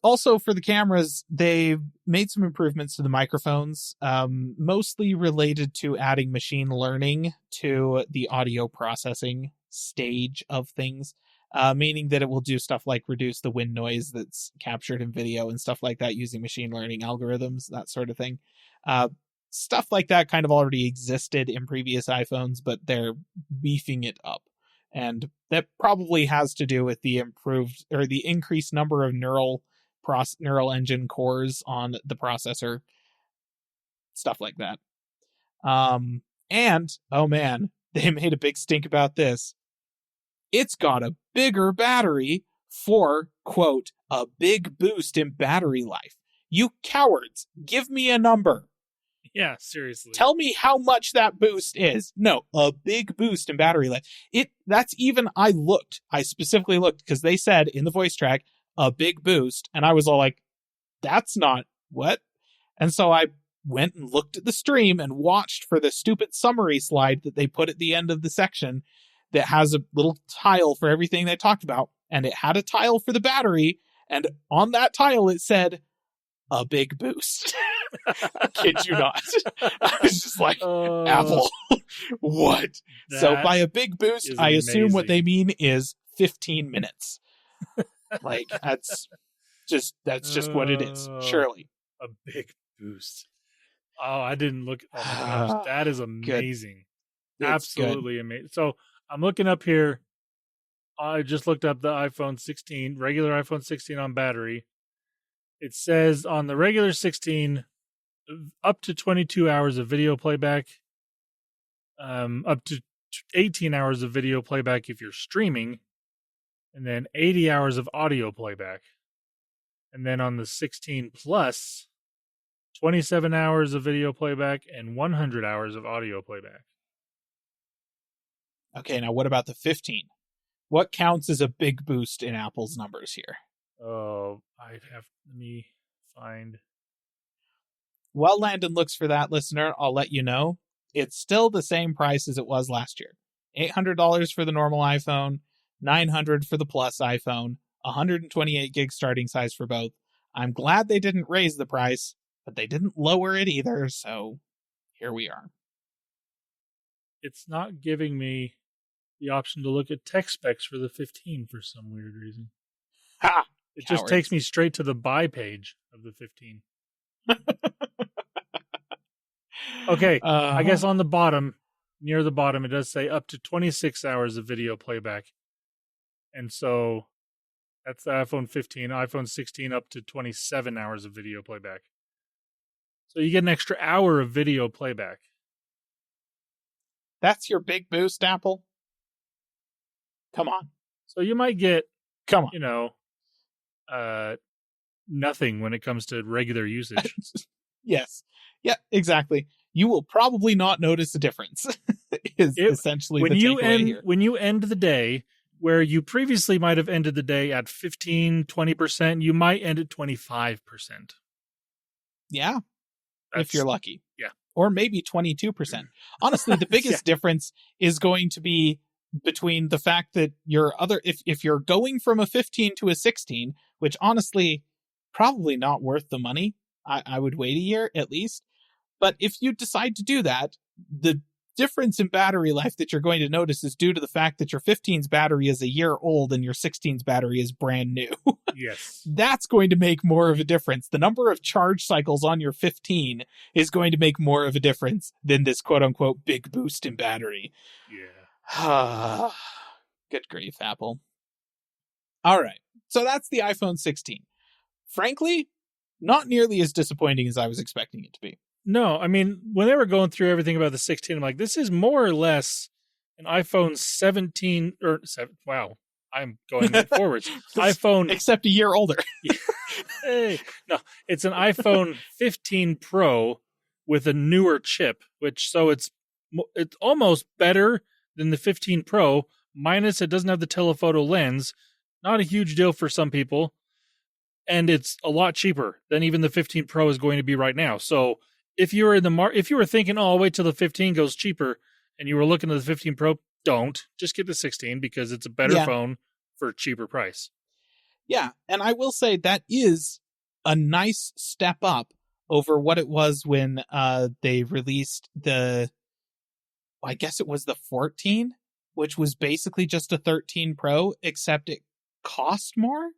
Also, for the cameras, they made some improvements to the microphones, mostly related to adding machine learning to the audio processing stage of things, meaning that it will do stuff like reduce the wind noise that's captured in video and stuff like that using machine learning algorithms, that sort of thing. Stuff like that kind of already existed in previous iPhones, but they're beefing it up. And that probably has to do with the improved or the increased number of neural engine cores on the processor, stuff like that. And oh man, they made a big stink about this. It's got a bigger battery for, quote, a big boost in battery life. You cowards, give me a number. Yeah, seriously. Tell me how much that boost is. No, a big boost in battery life. That's even, I specifically looked because they said in the voice track, a big boost. And I was all like, that's not what? And so I went and looked at the stream and watched for the stupid summary slide that they put at the end of the section that has a little tile for everything they talked about. And it had a tile for the battery. And on that tile, it said, a big boost. I kid you not. I was just like, Apple, what? So by a big boost, I assume what they mean is 15 minutes. Like, that's just what it is. Surely. A big boost. Oh, I didn't look. Oh my gosh, that is amazing. Absolutely amazing. So I'm looking up here. I just looked up the iPhone 16, regular iPhone 16 on battery. It says on the regular 16, up to 22 hours of video playback, up to 18 hours of video playback if you're streaming, and then 80 hours of audio playback. And then on the 16 Plus, 27 hours of video playback and 100 hours of audio playback. Okay, now what about the 15? What counts as a big boost in Apple's numbers here? Oh, let me find. While Landon looks for that, listener, I'll let you know. It's still the same price as it was last year. $800 for the normal iPhone, $900 for the Plus iPhone, 128 gig starting size for both. I'm glad they didn't raise the price, but they didn't lower it either, so here we are. It's not giving me the option to look at tech specs for the 15 for some weird reason. Ha! It just takes me straight to the buy page of the 15. Okay, I guess on the bottom, near the bottom, it does say up to 26 hours of video playback. And so that's the iPhone 15, iPhone 16 up to 27 hours of video playback. So you get an extra hour of video playback. That's your big boost, Apple? Come on. So you might get, Come on. Nothing when it comes to regular usage. Yes. Yeah, exactly. You will probably not notice a difference. Essentially when the you takeaway here. When you end the day, where you previously might have ended the day at 15, 20%, you might end at 25%. Yeah. If you're lucky. Yeah. Or maybe 22%. Honestly, the biggest difference is going to be between the fact that if you're going from a 15 to a 16, which honestly, probably not worth the money. I would wait a year at least. But if you decide to do that, the difference in battery life that you're going to notice is due to the fact that your 15's battery is a year old and your 16's battery is brand new. Yes. That's going to make more of a difference. The number of charge cycles on your 15 is going to make more of a difference than this quote-unquote big boost in battery. Yeah. Good grief, Apple. All right. So that's the iPhone 16. Frankly, not nearly as disappointing as I was expecting it to be. No, I mean, when they were going through everything about the 16, I'm like, this is more or less an iPhone 17 or 7. Wow, I'm going forwards. iPhone, except a year older. Hey, no, it's an iPhone 15 Pro with a newer chip, so it's almost better than the 15 Pro, minus it doesn't have the telephoto lens. Not a huge deal for some people, and it's a lot cheaper than even the 15 Pro is going to be right now. So if you were if you were thinking, oh, I'll wait till the 15 goes cheaper, and you were looking at the 15 Pro, don't. Just get the 16 because it's a better phone for a cheaper price. Yeah, and I will say that is a nice step up over what it was when they released I guess it was the 14, which was basically just a 13 Pro, except it cost more.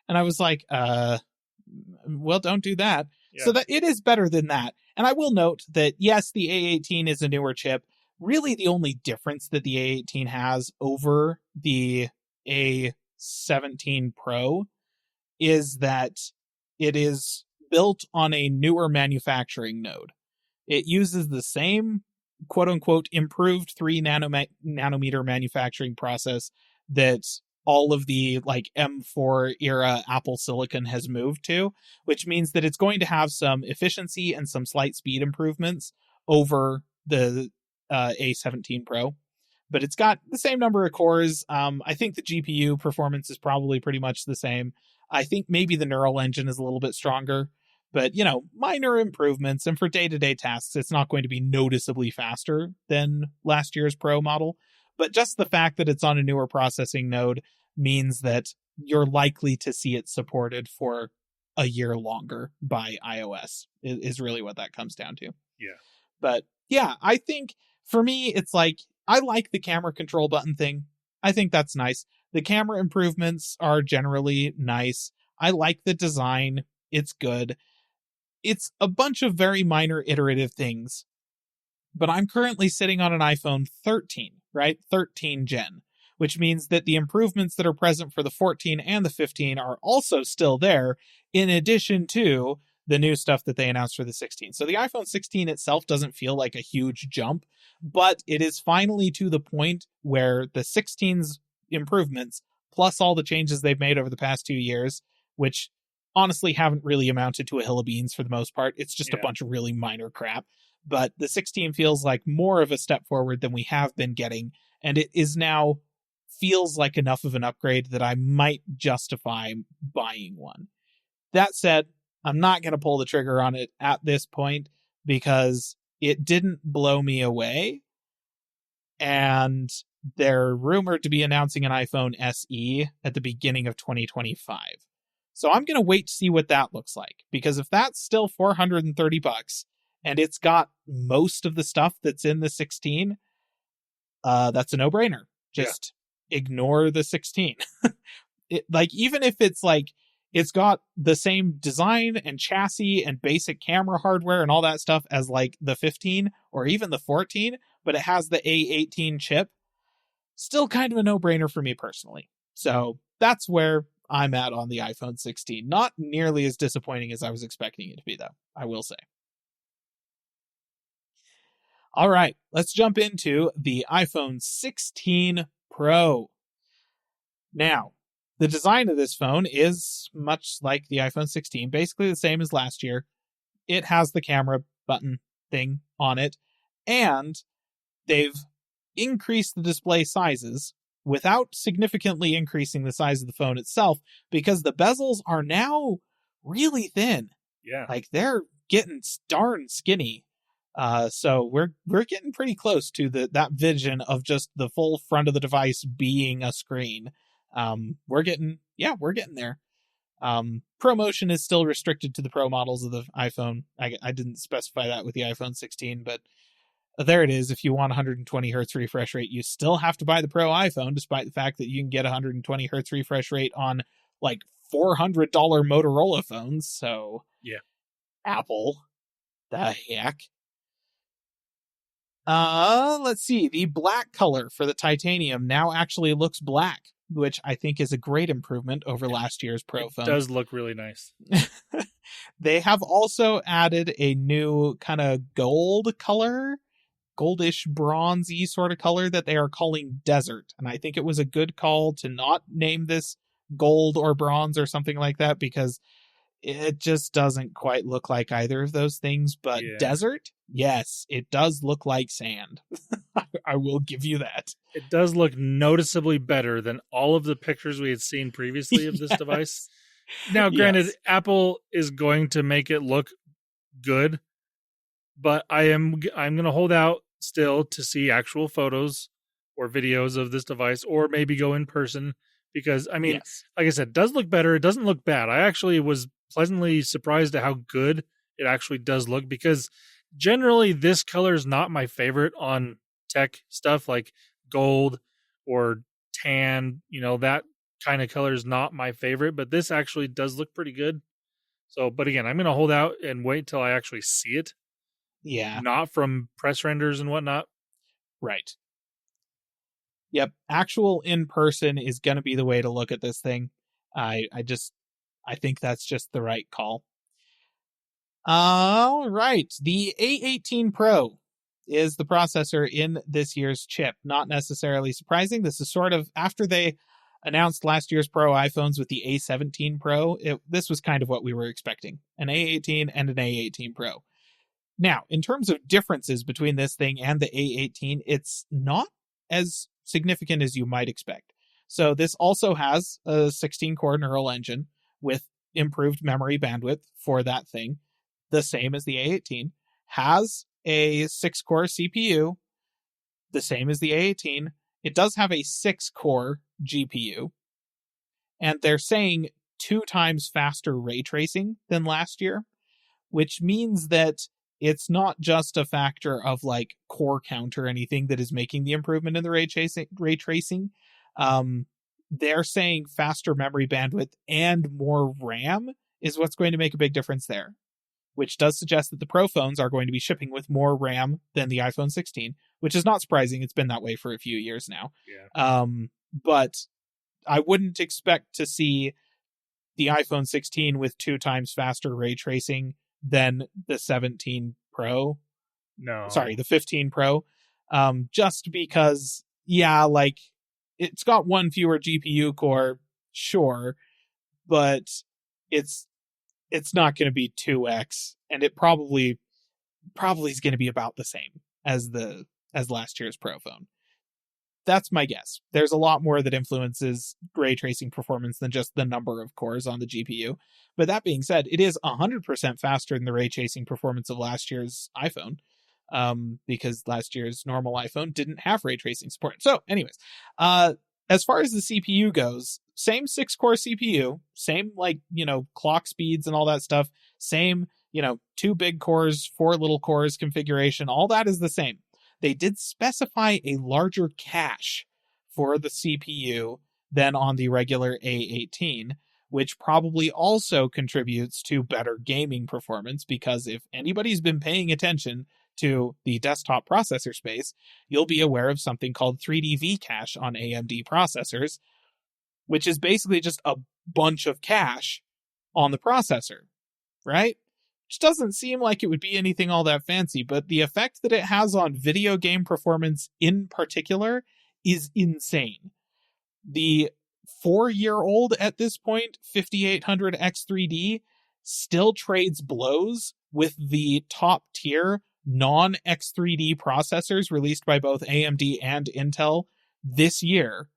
And I was like, well, don't do that. Yeah. So that it is better than that. And I will note that, yes, the A18 is a newer chip. Really, the only difference that the A18 has over the A17 Pro is that it is built on a newer manufacturing node. It uses the same quote-unquote improved 3 nanometer manufacturing process that all of the M4 era Apple Silicon has moved to, which means that it's going to have some efficiency and some slight speed improvements over the A17 Pro. But it's got the same number of cores. I think the GPU performance is probably pretty much the same. I think maybe the neural engine is a little bit stronger. But, minor improvements. And for day-to-day tasks, it's not going to be noticeably faster than last year's Pro model. But just the fact that it's on a newer processing node means that you're likely to see it supported for a year longer by iOS, is really what that comes down to. Yeah. But, yeah, I think for me, it's I like the camera control button thing. I think that's nice. The camera improvements are generally nice. I like the design. It's good. It's a bunch of very minor iterative things. But I'm currently sitting on an iPhone 13, right? 13 Gen, which means that the improvements that are present for the 14 and the 15 are also still there, in addition to the new stuff that they announced for the 16. So the iPhone 16 itself doesn't feel like a huge jump, but it is finally to the point where the 16's improvements plus all the changes they've made over the past 2 years, which honestly haven't really amounted to a hill of beans for the most part. It's just a bunch of really minor crap. But the 16 feels like more of a step forward than we have been getting, and it is now feels like enough of an upgrade that I might justify buying one. That said, I'm not going to pull the trigger on it at this point because it didn't blow me away. And they're rumored to be announcing an iPhone SE at the beginning of 2025. So I'm going to wait to see what that looks like, because if that's still $430 and it's got most of the stuff that's in the 16, that's a no-brainer. Just ignore the 16. Even if it's like, it's got the same design and chassis and basic camera hardware and all that stuff as like the 15 or even the 14, but it has the A18 chip, still kind of a no-brainer for me personally. So that's where I'm at on the iPhone 16. Not nearly as disappointing as I was expecting it to be, though, I will say. All right, let's jump into the iPhone 16 Pro. Now, the design of this phone is much like the iPhone 16, basically the same as last year. It has the camera button thing on it, and they've increased the display sizes without significantly increasing the size of the phone itself, because the bezels are now really thin. Yeah. Like, they're getting darn skinny. So we're getting pretty close to that vision of just the full front of the device being a screen. We're getting there. ProMotion is still restricted to the Pro models of the iPhone. I didn't specify that with the iPhone 16, but there it is. If you want 120 hertz refresh rate, you still have to buy the Pro iPhone, despite the fact that you can get 120 hertz refresh rate on like $400 Motorola phones. So yeah, Apple, the heck. Let's see. The black color for the titanium now actually looks black, which I think is a great improvement over last year's Pro phone. It does look really nice. They have also added a new kind of gold color, goldish bronzy sort of color that they are calling Desert. And I think it was a good call to not name this gold or bronze or something like that, because it just doesn't quite look like either of those things. But Desert, yes, it does look like sand. I will give you that. It does look noticeably better than all of the pictures we had seen previously of this device. Now, granted, Apple is going to make it look good, but I'm going to hold out still to see actual photos or videos of this device, or maybe go in person, because, I mean, like I said, it does look better. It doesn't look bad. I actually was pleasantly surprised at how good it actually does look, because generally this color is not my favorite on tech stuff, like gold or tan, that kind of color is not my favorite, but this actually does look pretty good. So, but again, I'm going to hold out and wait till I actually see it. Yeah. Not from press renders and whatnot. Right. Yep. Actual in person is going to be the way to look at this thing. I think that's just the right call. All right. The A18 Pro is the processor in this year's chip. Not necessarily surprising. This is sort of after they announced last year's Pro iPhones with the A17 Pro. This was kind of what we were expecting. An A18 and an A18 Pro. Now, in terms of differences between this thing and the A18, it's not as significant as you might expect. So this also has a 16-core neural engine with improved memory bandwidth for that thing, the same as the A18, has a 6-core CPU, the same as the A18. It does have a 6-core GPU, and they're saying 2 times faster ray tracing than last year, which means that it's not just a factor of like core count or anything that is making the improvement in the ray tracing. They're saying faster memory bandwidth and more RAM is what's going to make a big difference there, which does suggest that the Pro phones are going to be shipping with more RAM than the iPhone 16, which is not surprising. It's been that way for a few years now. Yeah. But I wouldn't expect to see the iPhone 16 with 2 times faster ray tracing than the 17 Pro. No. Sorry, the 15 Pro. Just because, like, it's got one fewer GPU core, sure, but it's not going to be 2x, and it probably is going to be about the same as last year's Pro phone. That's my guess. There's a lot more that influences ray tracing performance than just the number of cores on the GPU. But that being said, it is 100% faster than the ray tracing performance of last year's iPhone, because last year's normal iPhone didn't have ray tracing support. So anyways, as far as the CPU goes, same 6-core CPU, same clock speeds and all that stuff, same 2 big cores, 4 little cores configuration, all that is the same. They did specify a larger cache for the CPU than on the regular A18, which probably also contributes to better gaming performance, because if anybody's been paying attention to the desktop processor space, you'll be aware of something called 3D cache on AMD processors, which is basically just a bunch of cache on the processor, right? Which doesn't seem like it would be anything all that fancy, but the effect that it has on video game performance in particular is insane. The 4-year-old at this point, 5800 X3D, still trades blows with the top tier non-X3D processors released by both AMD and Intel this year,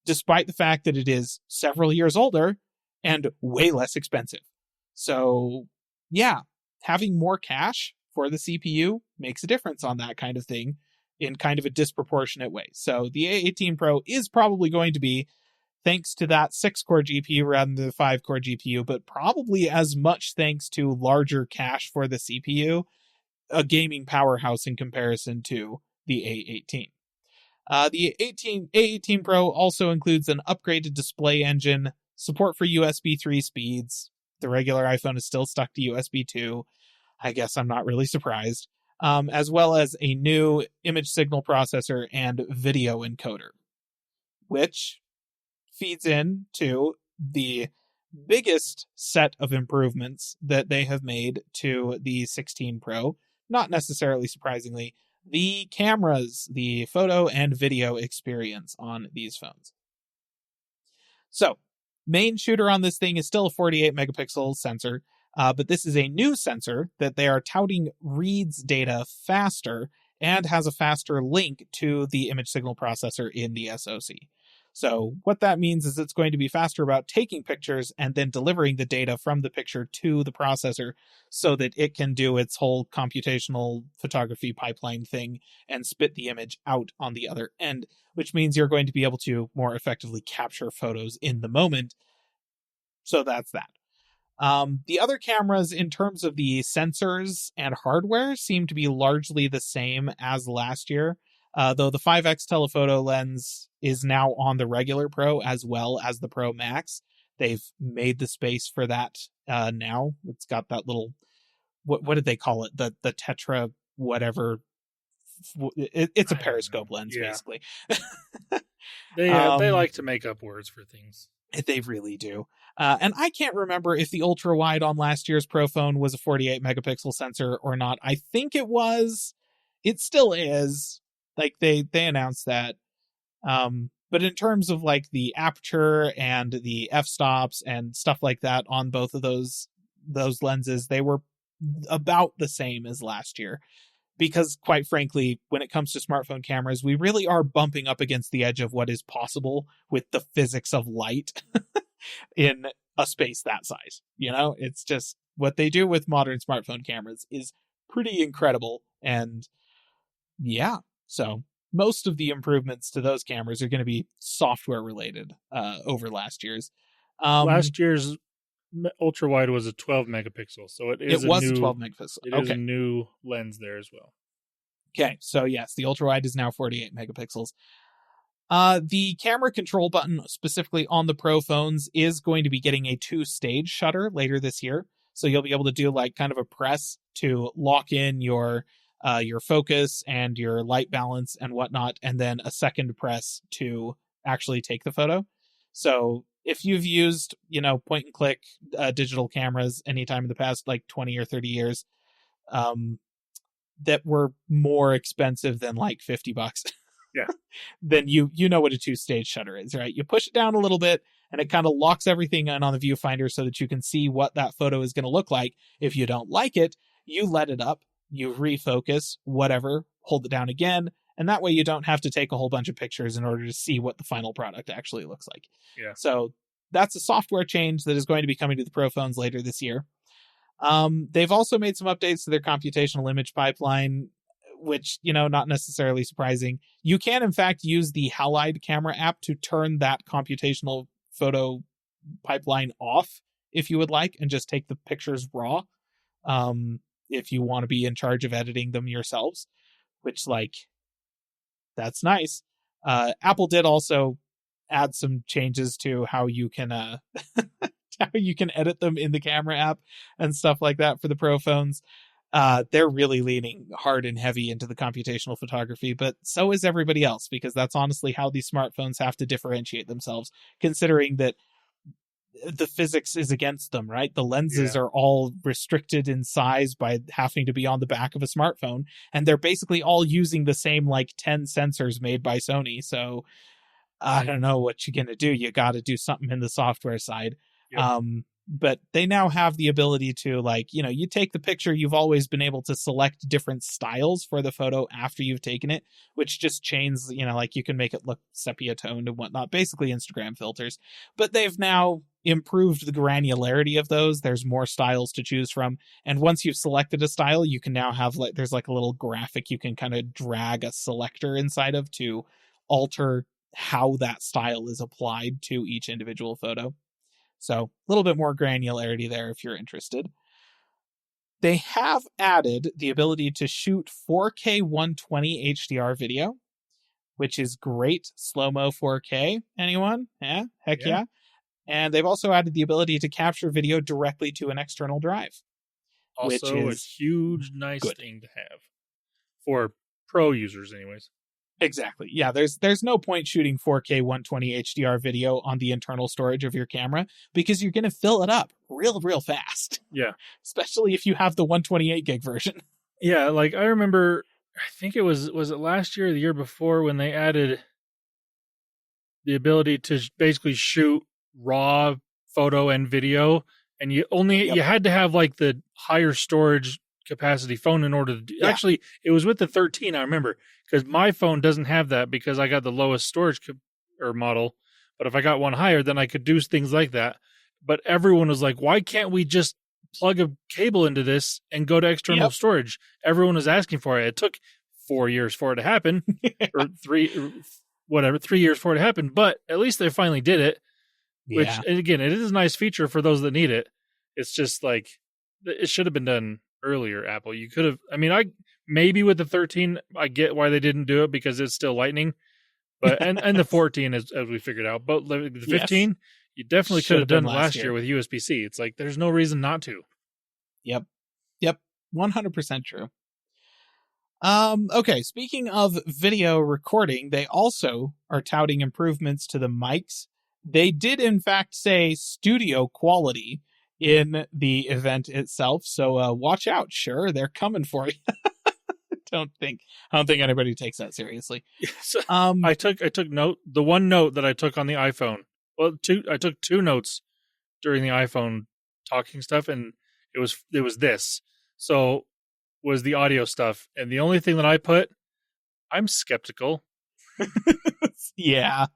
despite the fact that it is several years older and way less expensive. So yeah, having more cache for the CPU makes a difference on that kind of thing in kind of a disproportionate way. So the A18 Pro is probably going to be, thanks to that 6-core GPU rather than the 5-core GPU, but probably as much thanks to larger cache for the CPU, a gaming powerhouse in comparison to the A18. The A18 Pro also includes an upgraded display engine, support for USB 3 speeds. The regular iPhone is still stuck to USB 2. I guess I'm not really surprised. As well as a new image signal processor and video encoder, which feeds into the biggest set of improvements that they have made to the 16 Pro. Not necessarily surprisingly, the cameras, the photo and video experience on these phones. So, main shooter on this thing is still a 48 megapixel sensor, but this is a new sensor that they are touting reads data faster and has a faster link to the image signal processor in the SoC. So what that means is it's going to be faster about taking pictures and then delivering the data from the picture to the processor so that it can do its whole computational photography pipeline thing and spit the image out on the other end, which means you're going to be able to more effectively capture photos in the moment. So that's that. The other cameras, in terms of the sensors and hardware, seem to be largely the same as last year. Though the 5x telephoto lens is now on the regular Pro as well as the Pro Max. They've made the space for that now. It's got that little, what did they call it? The tetra whatever. It's a periscope lens, basically. They like to make up words for things. They really do. And I can't remember if the ultra wide on last year's Pro phone was a 48 megapixel sensor or not. I think it was. It still is. Like they announced that. But in terms of like the aperture and the f-stops and stuff like that on both of those lenses, they were about the same as last year. Because quite frankly, when it comes to smartphone cameras, we really are bumping up against the edge of what is possible with the physics of light in a space that size. You know, it's just what they do with modern smartphone cameras is pretty incredible. And yeah, so most of the improvements to those cameras are going to be software related over last year's. Last year's ultra wide was a 12 megapixel, so it is. It was a 12 megapixel. It is a new lens there as well. Okay, so yes, the ultra wide is now 48 megapixels. The camera control button, specifically on the Pro phones, is going to be getting a 2-stage shutter later this year. So you'll be able to do like kind of a press to lock in your focus and your light balance and whatnot, and then a second press to actually take the photo. So if you've used, point and click digital cameras anytime in the past, like 20 or 30 years, that were more expensive than like $50. Yeah. then you know what a 2-stage shutter is, right? You push it down a little bit and it kind of locks everything in on the viewfinder so that you can see what that photo is going to look like. If you don't like it, you let it up, you refocus, whatever, hold it down again, and that way you don't have to take a whole bunch of pictures in order to see what the final product actually looks like. Yeah. So that's a software change that is going to be coming to the Pro phones later this year. They've also made some updates to their computational image pipeline, which, not necessarily surprising. You can, in fact, use the Halide camera app to turn that computational photo pipeline off if you would like, and just take the pictures raw. If you want to be in charge of editing them yourselves, which, that's nice. Apple did also add some changes to how you can how you can edit them in the camera app and stuff like that for the Pro phones. They're really leaning hard and heavy into the computational photography, but so is everybody else, because that's honestly how these smartphones have to differentiate themselves, considering that the physics is against them, right? The lenses are all restricted in size by having to be on the back of a smartphone, and they're basically all using the same 10 sensors made by Sony. So I don't know what you're going to do. You got to do something in the software side. Yep. But they now have the ability to, you take the picture, you've always been able to select different styles for the photo after you've taken it, which just changes, you can make it look sepia toned and whatnot, basically Instagram filters. But they've now improved the granularity of those. There's more styles to choose from. And once you've selected a style, you can now have there's a little graphic you can kind of drag a selector inside of to alter how that style is applied to each individual photo. So a little bit more granularity there if you're interested. They have added the ability to shoot 4K 120 HDR video, which is great. Slow-mo 4K. Anyone? Yeah? Heck yeah. And they've also added the ability to capture video directly to an external drive. Also which a is huge, nice thing to have. For pro users, anyways. Exactly. Yeah, there's no point shooting 4K 120 HDR video on the internal storage of your camera, because you're going to fill it up real fast. Yeah. Especially if you have the 128 gig version. Yeah, I remember, I think it was it last year or the year before, when they added the ability to basically shoot raw photo and video, and you had to have the higher storage capacity phone in order to do. Yeah. Actually, it was with the 13, I remember, because my phone doesn't have that because I got the lowest storage model. But if I got one higher, then I could do things like that. But everyone was like, why can't we just plug a cable into this and go to external storage? Everyone was asking for it. It took 4 years for it to happen, or 3 years for it to happen. But at least they finally did it. Which, again, it is a nice feature for those that need it. It's just it should have been done earlier, Apple. You could have, maybe with the 13, I get why they didn't do it, because it's still lightning. But and the 14, as we figured out. But the 15, you definitely could have done it last year with USB-C. It's there's no reason not to. Yep. 100% true. Okay, speaking of video recording, they also are touting improvements to the mics. They did, in fact, say studio quality in the event itself, so watch out. Sure, they're coming for you. I don't think anybody takes that seriously. So, I took note. The one note that I took on the iPhone. Well, I took 2 notes during the iPhone talking stuff, and it was this. So was the audio stuff, and the only thing that I put, I'm skeptical. Yeah.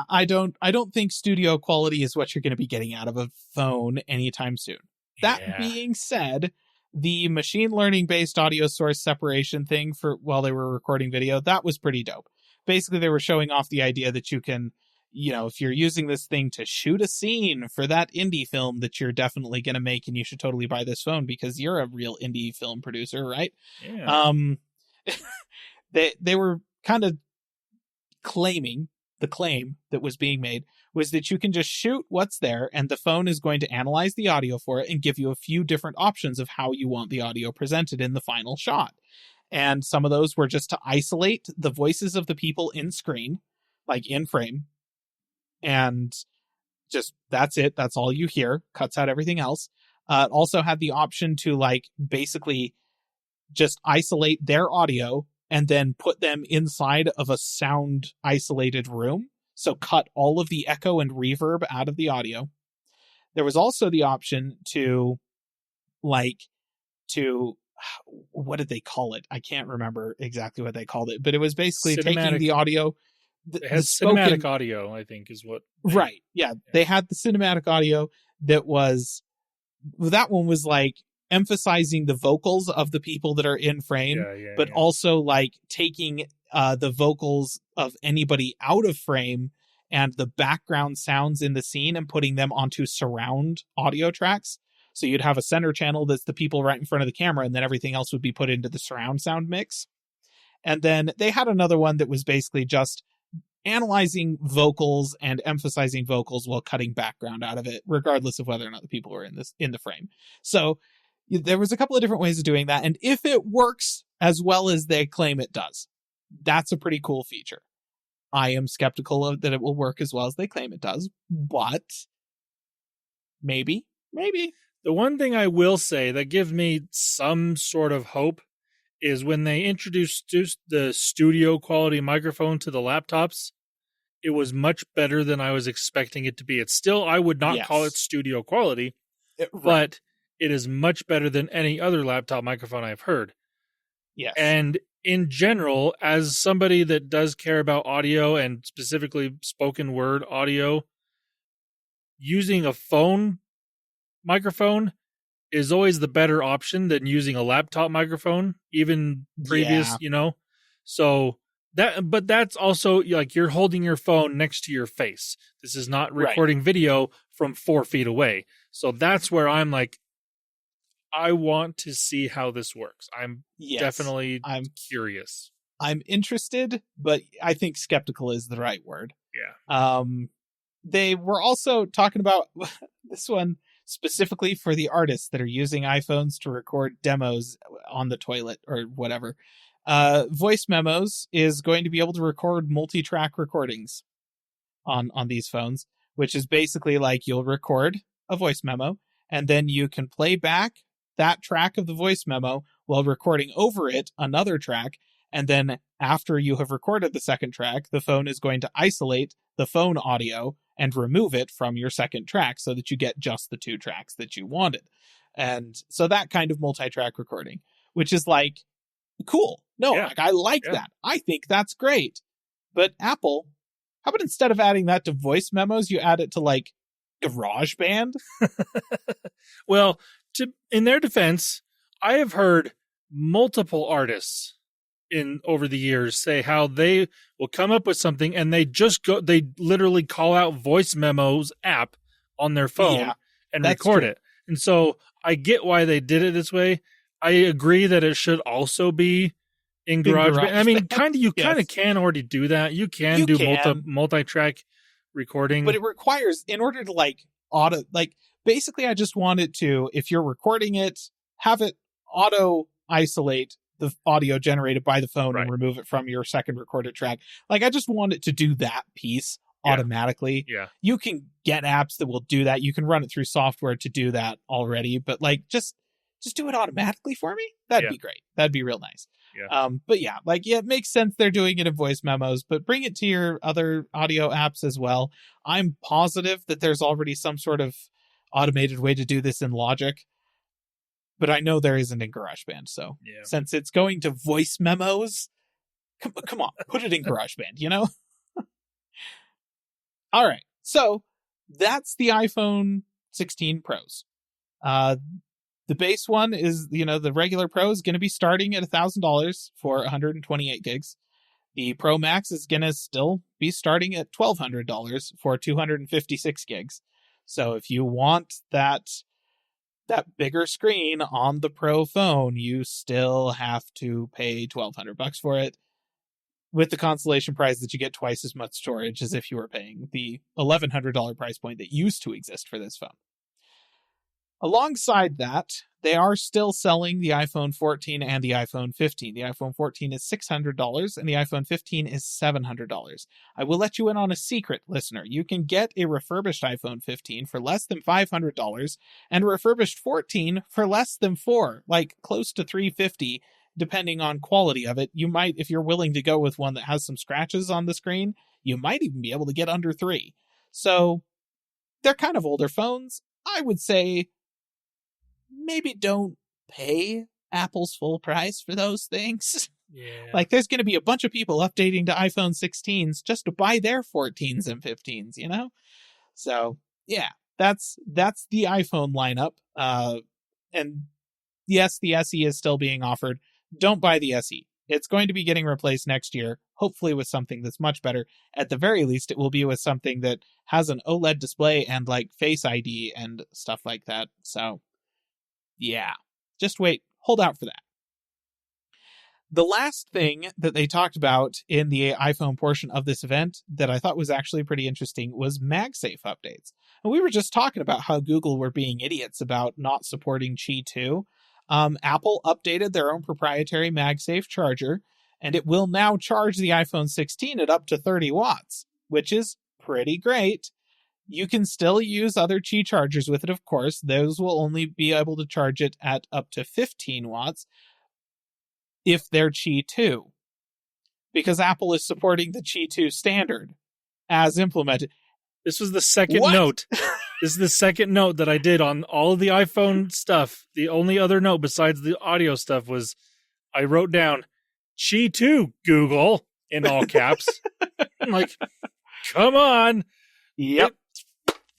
I don't think studio quality is what you're going to be getting out of a phone anytime soon. That being said, the machine learning based audio source separation thing for while they were recording video, that was pretty dope. Basically, they were showing off the idea that you can, if you're using this thing to shoot a scene for that indie film that you're definitely going to make, and you should totally buy this phone because you're a real indie film producer, right? Yeah. They were kind of claiming, the claim that was being made was that you can just shoot what's there, and the phone is going to analyze the audio for it and give you a few different options of how you want the audio presented in the final shot. And some of those were just to isolate the voices of the people in screen, in frame, and just that's it. That's all you hear. Cuts out everything else. It also had the option to basically just isolate their audio and then put them inside of a sound isolated room. So cut all of the echo and reverb out of the audio. There was also the option to what did they call it? I can't remember exactly what they called it, but it was basically taking the audio. It has cinematic audio, I think, is what. Right. Yeah. They had the cinematic audio that one was like emphasizing the vocals of the people that are in frame, but also like taking the vocals of anybody out of frame and the background sounds in the scene and putting them onto surround audio tracks. So you'd have a center channel that's the people right in front of the camera, and then everything else would be put into the surround sound mix. And then they had another one that was basically just analyzing vocals and emphasizing vocals while cutting background out of it, regardless of whether or not the people were in the frame. So there was a couple of different ways of doing that. And if it works as well as they claim it does, that's a pretty cool feature. I am skeptical of that it will work as well as they claim it does, but maybe. The one thing I will say that gives me some sort of hope is when they introduced the studio quality microphone to the laptops, it was much better than I was expecting it to be. It's still, I would not call it studio quality, but it is much better than any other laptop microphone I've heard. Yes. And in general, as somebody that does care about audio and specifically spoken word audio, using a phone microphone is always the better option than using a laptop microphone, even previous, So but that's also like you're holding your phone next to your face. This is not recording video from 4 feet away. So that's where I'm like, I want to see how this works. I'm curious. I'm interested, but I think skeptical is the right word. Yeah. They were also talking about this one specifically for the artists that are using iPhones to record demos on the toilet or whatever. Voice Memos is going to be able to record multi-track recordings on these phones, which is basically like you'll record a voice memo and then you can play back that track of the voice memo while recording over it another track. And then after you have recorded the second track, the phone is going to isolate the phone audio and remove it from your second track so that you get just the 2 tracks that you wanted. And so that kind of multi-track recording, which is like, cool. No, I like that. I think that's great. But Apple, how about instead of adding that to voice memos, you add it to like GarageBand? Well, in their defense, I have heard multiple artists over the years say how they will come up with something and they literally call out Voice Memos app on their phone and record it. And so I get why they did it this way. I agree that it should also be in GarageBand. I mean, you kind of can already do that. You can do multi-track recording, but it requires, in order to basically I just want it to, if you're recording it, have it auto isolate the audio generated by the phone and remove it from your second recorded track. Like, I just want it to do that piece automatically. Yeah. You can get apps that will do that. You can run it through software to do that already, but like, just do it automatically for me. That'd be great. That'd be real nice. Yeah. But it makes sense they're doing it in voice memos, but bring it to your other audio apps as well. I'm positive that there's already some sort of automated way to do this in Logic, but I know there isn't in GarageBand. So since it's going to voice memos, come on, put it in GarageBand, All right. So that's the iPhone 16 Pros. The base one is, the regular Pro is going to be starting at $1,000 for 128 gigs. The Pro Max is going to still be starting at $1,200 for 256 gigs. So if you want that bigger screen on the Pro phone, you still have to pay $1,200 for it, with the consolation prize that you get twice as much storage as if you were paying the $1,100 price point that used to exist for this phone. Alongside that, they are still selling the iPhone 14 and the iPhone 15. The iPhone 14 is $600 and the iPhone 15 is $700. I will let you in on a secret, listener. You can get a refurbished iPhone 15 for less than $500 and a refurbished 14 for less than $400, like close to $350, depending on quality of it, you might, if you're willing to go with one that has some scratches on the screen, you might even be able to get under 3. So they're kind of older phones. I would say maybe don't pay Apple's full price for those things. Yeah. Like, there's going to be a bunch of people updating to iPhone 16s just to buy their 14s and 15s, you know? So, yeah, that's the iPhone lineup. And yes, the SE is still being offered. Don't buy the SE. It's going to be getting replaced next year, hopefully with something that's much better. At the very least, it will be with something that has an OLED display and, like, Face ID and stuff like that. So, yeah, just wait. Hold out for that. The last thing that they talked about in the iPhone portion of this event that I thought was actually pretty interesting was MagSafe updates. And we were just talking about how Google were being idiots about not supporting Qi 2. Apple updated their own proprietary MagSafe charger, and it will now charge the iPhone 16 at up to 30 watts, which is pretty great. You can still use other Qi chargers with it, of course. Those will only be able to charge it at up to 15 watts. If they're Qi 2, because Apple is supporting the Qi 2 standard as implemented. This was the second What? note. This is the second note that I did on all of the iPhone stuff. The only other note besides the audio stuff was I wrote down Qi 2, Google, in all caps. I'm like, come on. Yep.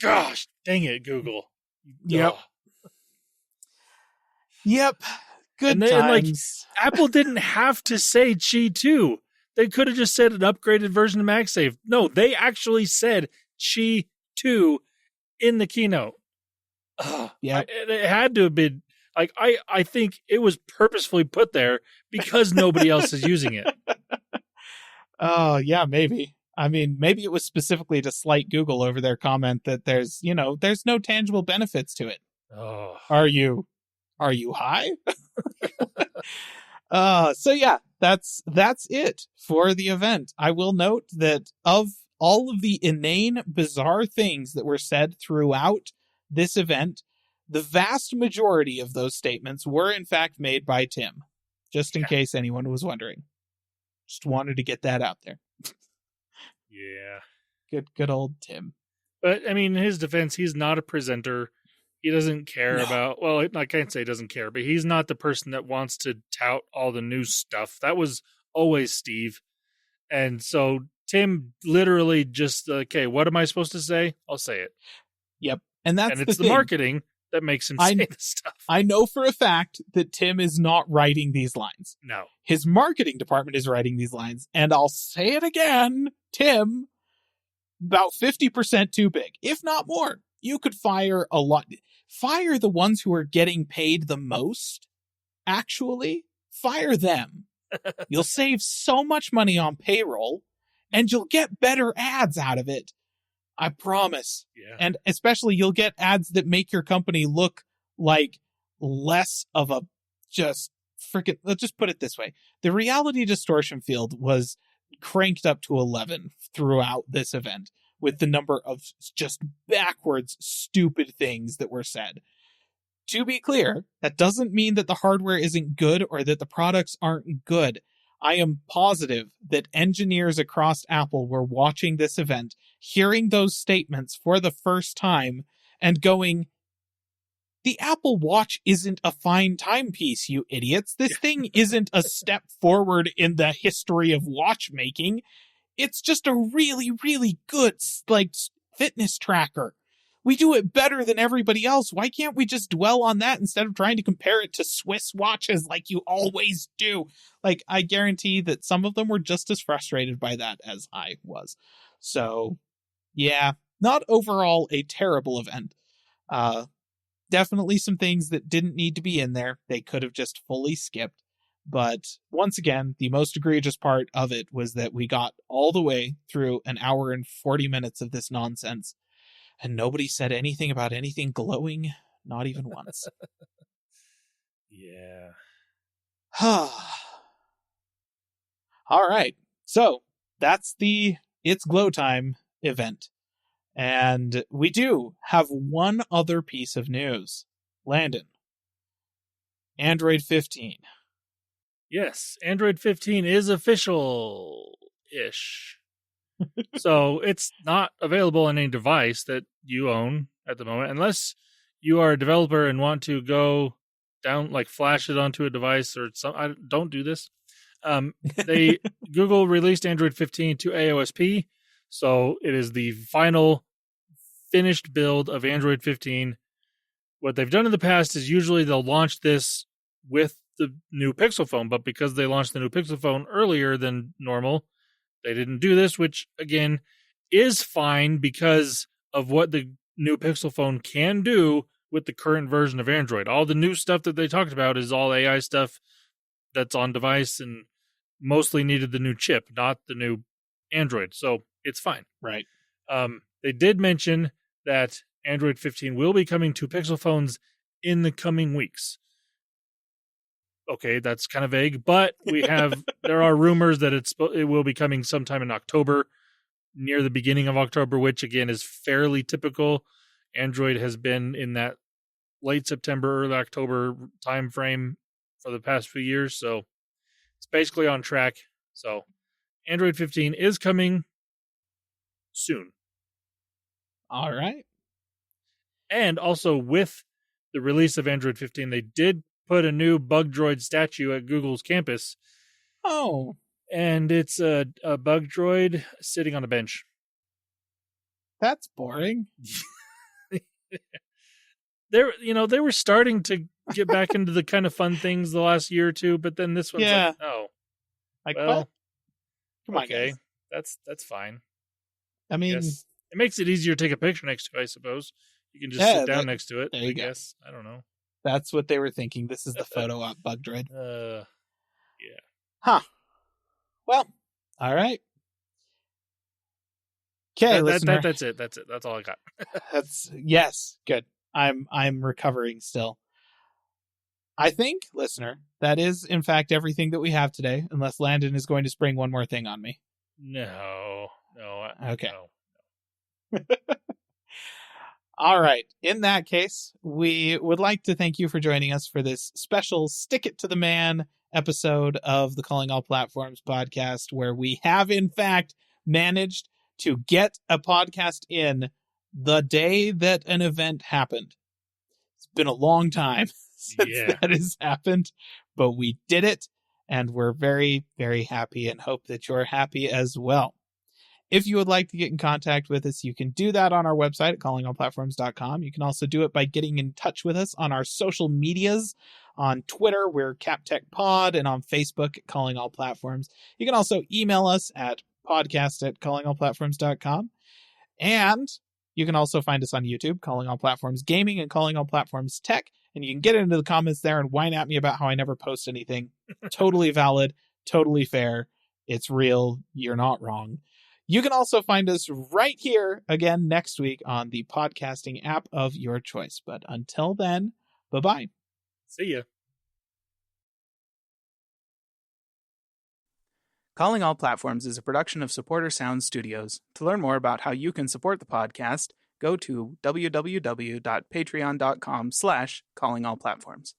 Gosh, dang it, Google. Yep. Ugh. Yep. Good And then, like, times. Apple didn't have to say Qi 2. They could have just said an upgraded version of MagSafe. No, they actually said Qi 2 in the keynote. Yeah. It had to have been, like, I think it was purposefully put there because nobody else is using it. Oh, yeah, maybe. I mean, maybe it was specifically to slight Google over their comment that there's no tangible benefits to it. Oh. Are you high? So yeah, that's it for the event. I will note that of all of the inane, bizarre things that were said throughout this event, the vast majority of those statements were in fact made by Tim, just in case anyone was wondering. Just wanted to get that out there. Yeah. Good old Tim. But, I mean, in his defense, he's not a presenter. He doesn't care about, well, I can't say he doesn't care, but he's not the person that wants to tout all the new stuff. That was always Steve. And so Tim literally just, okay, what am I supposed to say? I'll say it. Yep. And it's the marketing that makes him say the stuff. I know for a fact that Tim is not writing these lines. No. His marketing department is writing these lines. And I'll say it again, Tim, about 50% too big, if not more. You could fire a lot. Fire the ones who are getting paid the most. Actually, fire them. You'll save so much money on payroll, and you'll get better ads out of it. I promise. Yeah. And especially you'll get ads that make your company look like less of a just freaking, let's just put it this way. The reality distortion field was cranked up to 11 throughout this event, with the number of just backwards stupid things that were said. To be clear, that doesn't mean that the hardware isn't good or that the products aren't good. I am positive that engineers across Apple were watching this event, hearing those statements for the first time, and going, the Apple Watch isn't a fine timepiece, you idiots. This thing isn't a step forward in the history of watchmaking. It's just a really, really good, like, fitness tracker. We do it better than everybody else. Why can't we just dwell on that instead of trying to compare it to Swiss watches like you always do? Like, I guarantee that some of them were just as frustrated by that as I was. So, yeah, not overall a terrible event. Definitely some things that didn't need to be in there. They could have just fully skipped. But once again, the most egregious part of it was that we got all the way through an hour and 40 minutes of this nonsense, and nobody said anything about anything glowing, not even once. Yeah. All right. So that's the It's Glowtime event. And we do have one other piece of news. Landon. Android 15. Yes, Android 15 is official-ish. So it's not available on any device that you own at the moment, unless you are a developer and want to go down, like flash it onto a device or something. I don't do this. Google released Android 15 to AOSP, so it is the final finished build of Android 15. What they've done in the past is usually they'll launch this with the new Pixel phone, but because they launched the new Pixel phone earlier than normal, they didn't do this, which again is fine because of what the new Pixel phone can do with the current version of Android. All the new stuff that they talked about is all AI stuff that's on device and mostly needed the new chip, not the new Android. So it's fine. Right. They did mention that Android 15 will be coming to Pixel phones in the coming weeks. Okay, that's kind of vague, but there are rumors that it will be coming sometime in October, near the beginning of October, which again is fairly typical. Android has been in that late September, early October time frame for the past few years, so it's basically on track. So Android 15 is coming soon. All right. And also with the release of Android 15, they did put a new bug droid statue at Google's campus. Oh. And it's a bug droid sitting on a bench. That's boring. They were starting to get back into the kind of fun things the last year or two, but then this one's like, oh. Like, well, what? Come on, okay. guys. That's fine. I mean, yes. It makes it easier to take a picture next to it, I suppose. You can just sit down next to it. There you go. I don't know. That's what they were thinking. This is the photo op bug droid. Yeah. Huh. Well, all right. Okay, listener. That's it. That's all I got. Yes, good. I'm recovering still. I think, listener, that is in fact everything that we have today, unless Landon is going to spring one more thing on me. No. Okay. No. All right. In that case, we would like to thank you for joining us for this special Stick It to the Man episode of the Calling All Platforms podcast, where we have, in fact, managed to get a podcast in the day that an event happened. It's been a long time since that has happened, but we did it, and we're very, very happy and hope that you're happy as well. If you would like to get in contact with us, you can do that on our website at callingallplatforms.com. You can also do it by getting in touch with us on our social medias. On Twitter, we're CapTechPod, and on Facebook at Calling All Platforms. You can also email us at podcast@callingallplatforms.com. And you can also find us on YouTube, Calling All Platforms Gaming and Calling All Platforms Tech. And you can get into the comments there and whine at me about how I never post anything. Totally valid, totally fair. It's real. You're not wrong. You can also find us right here again next week on the podcasting app of your choice. But until then, bye-bye. See ya. Calling All Platforms is a production of Supporter Sound Studios. To learn more about how you can support the podcast, go to www.patreon.com/callingallplatforms.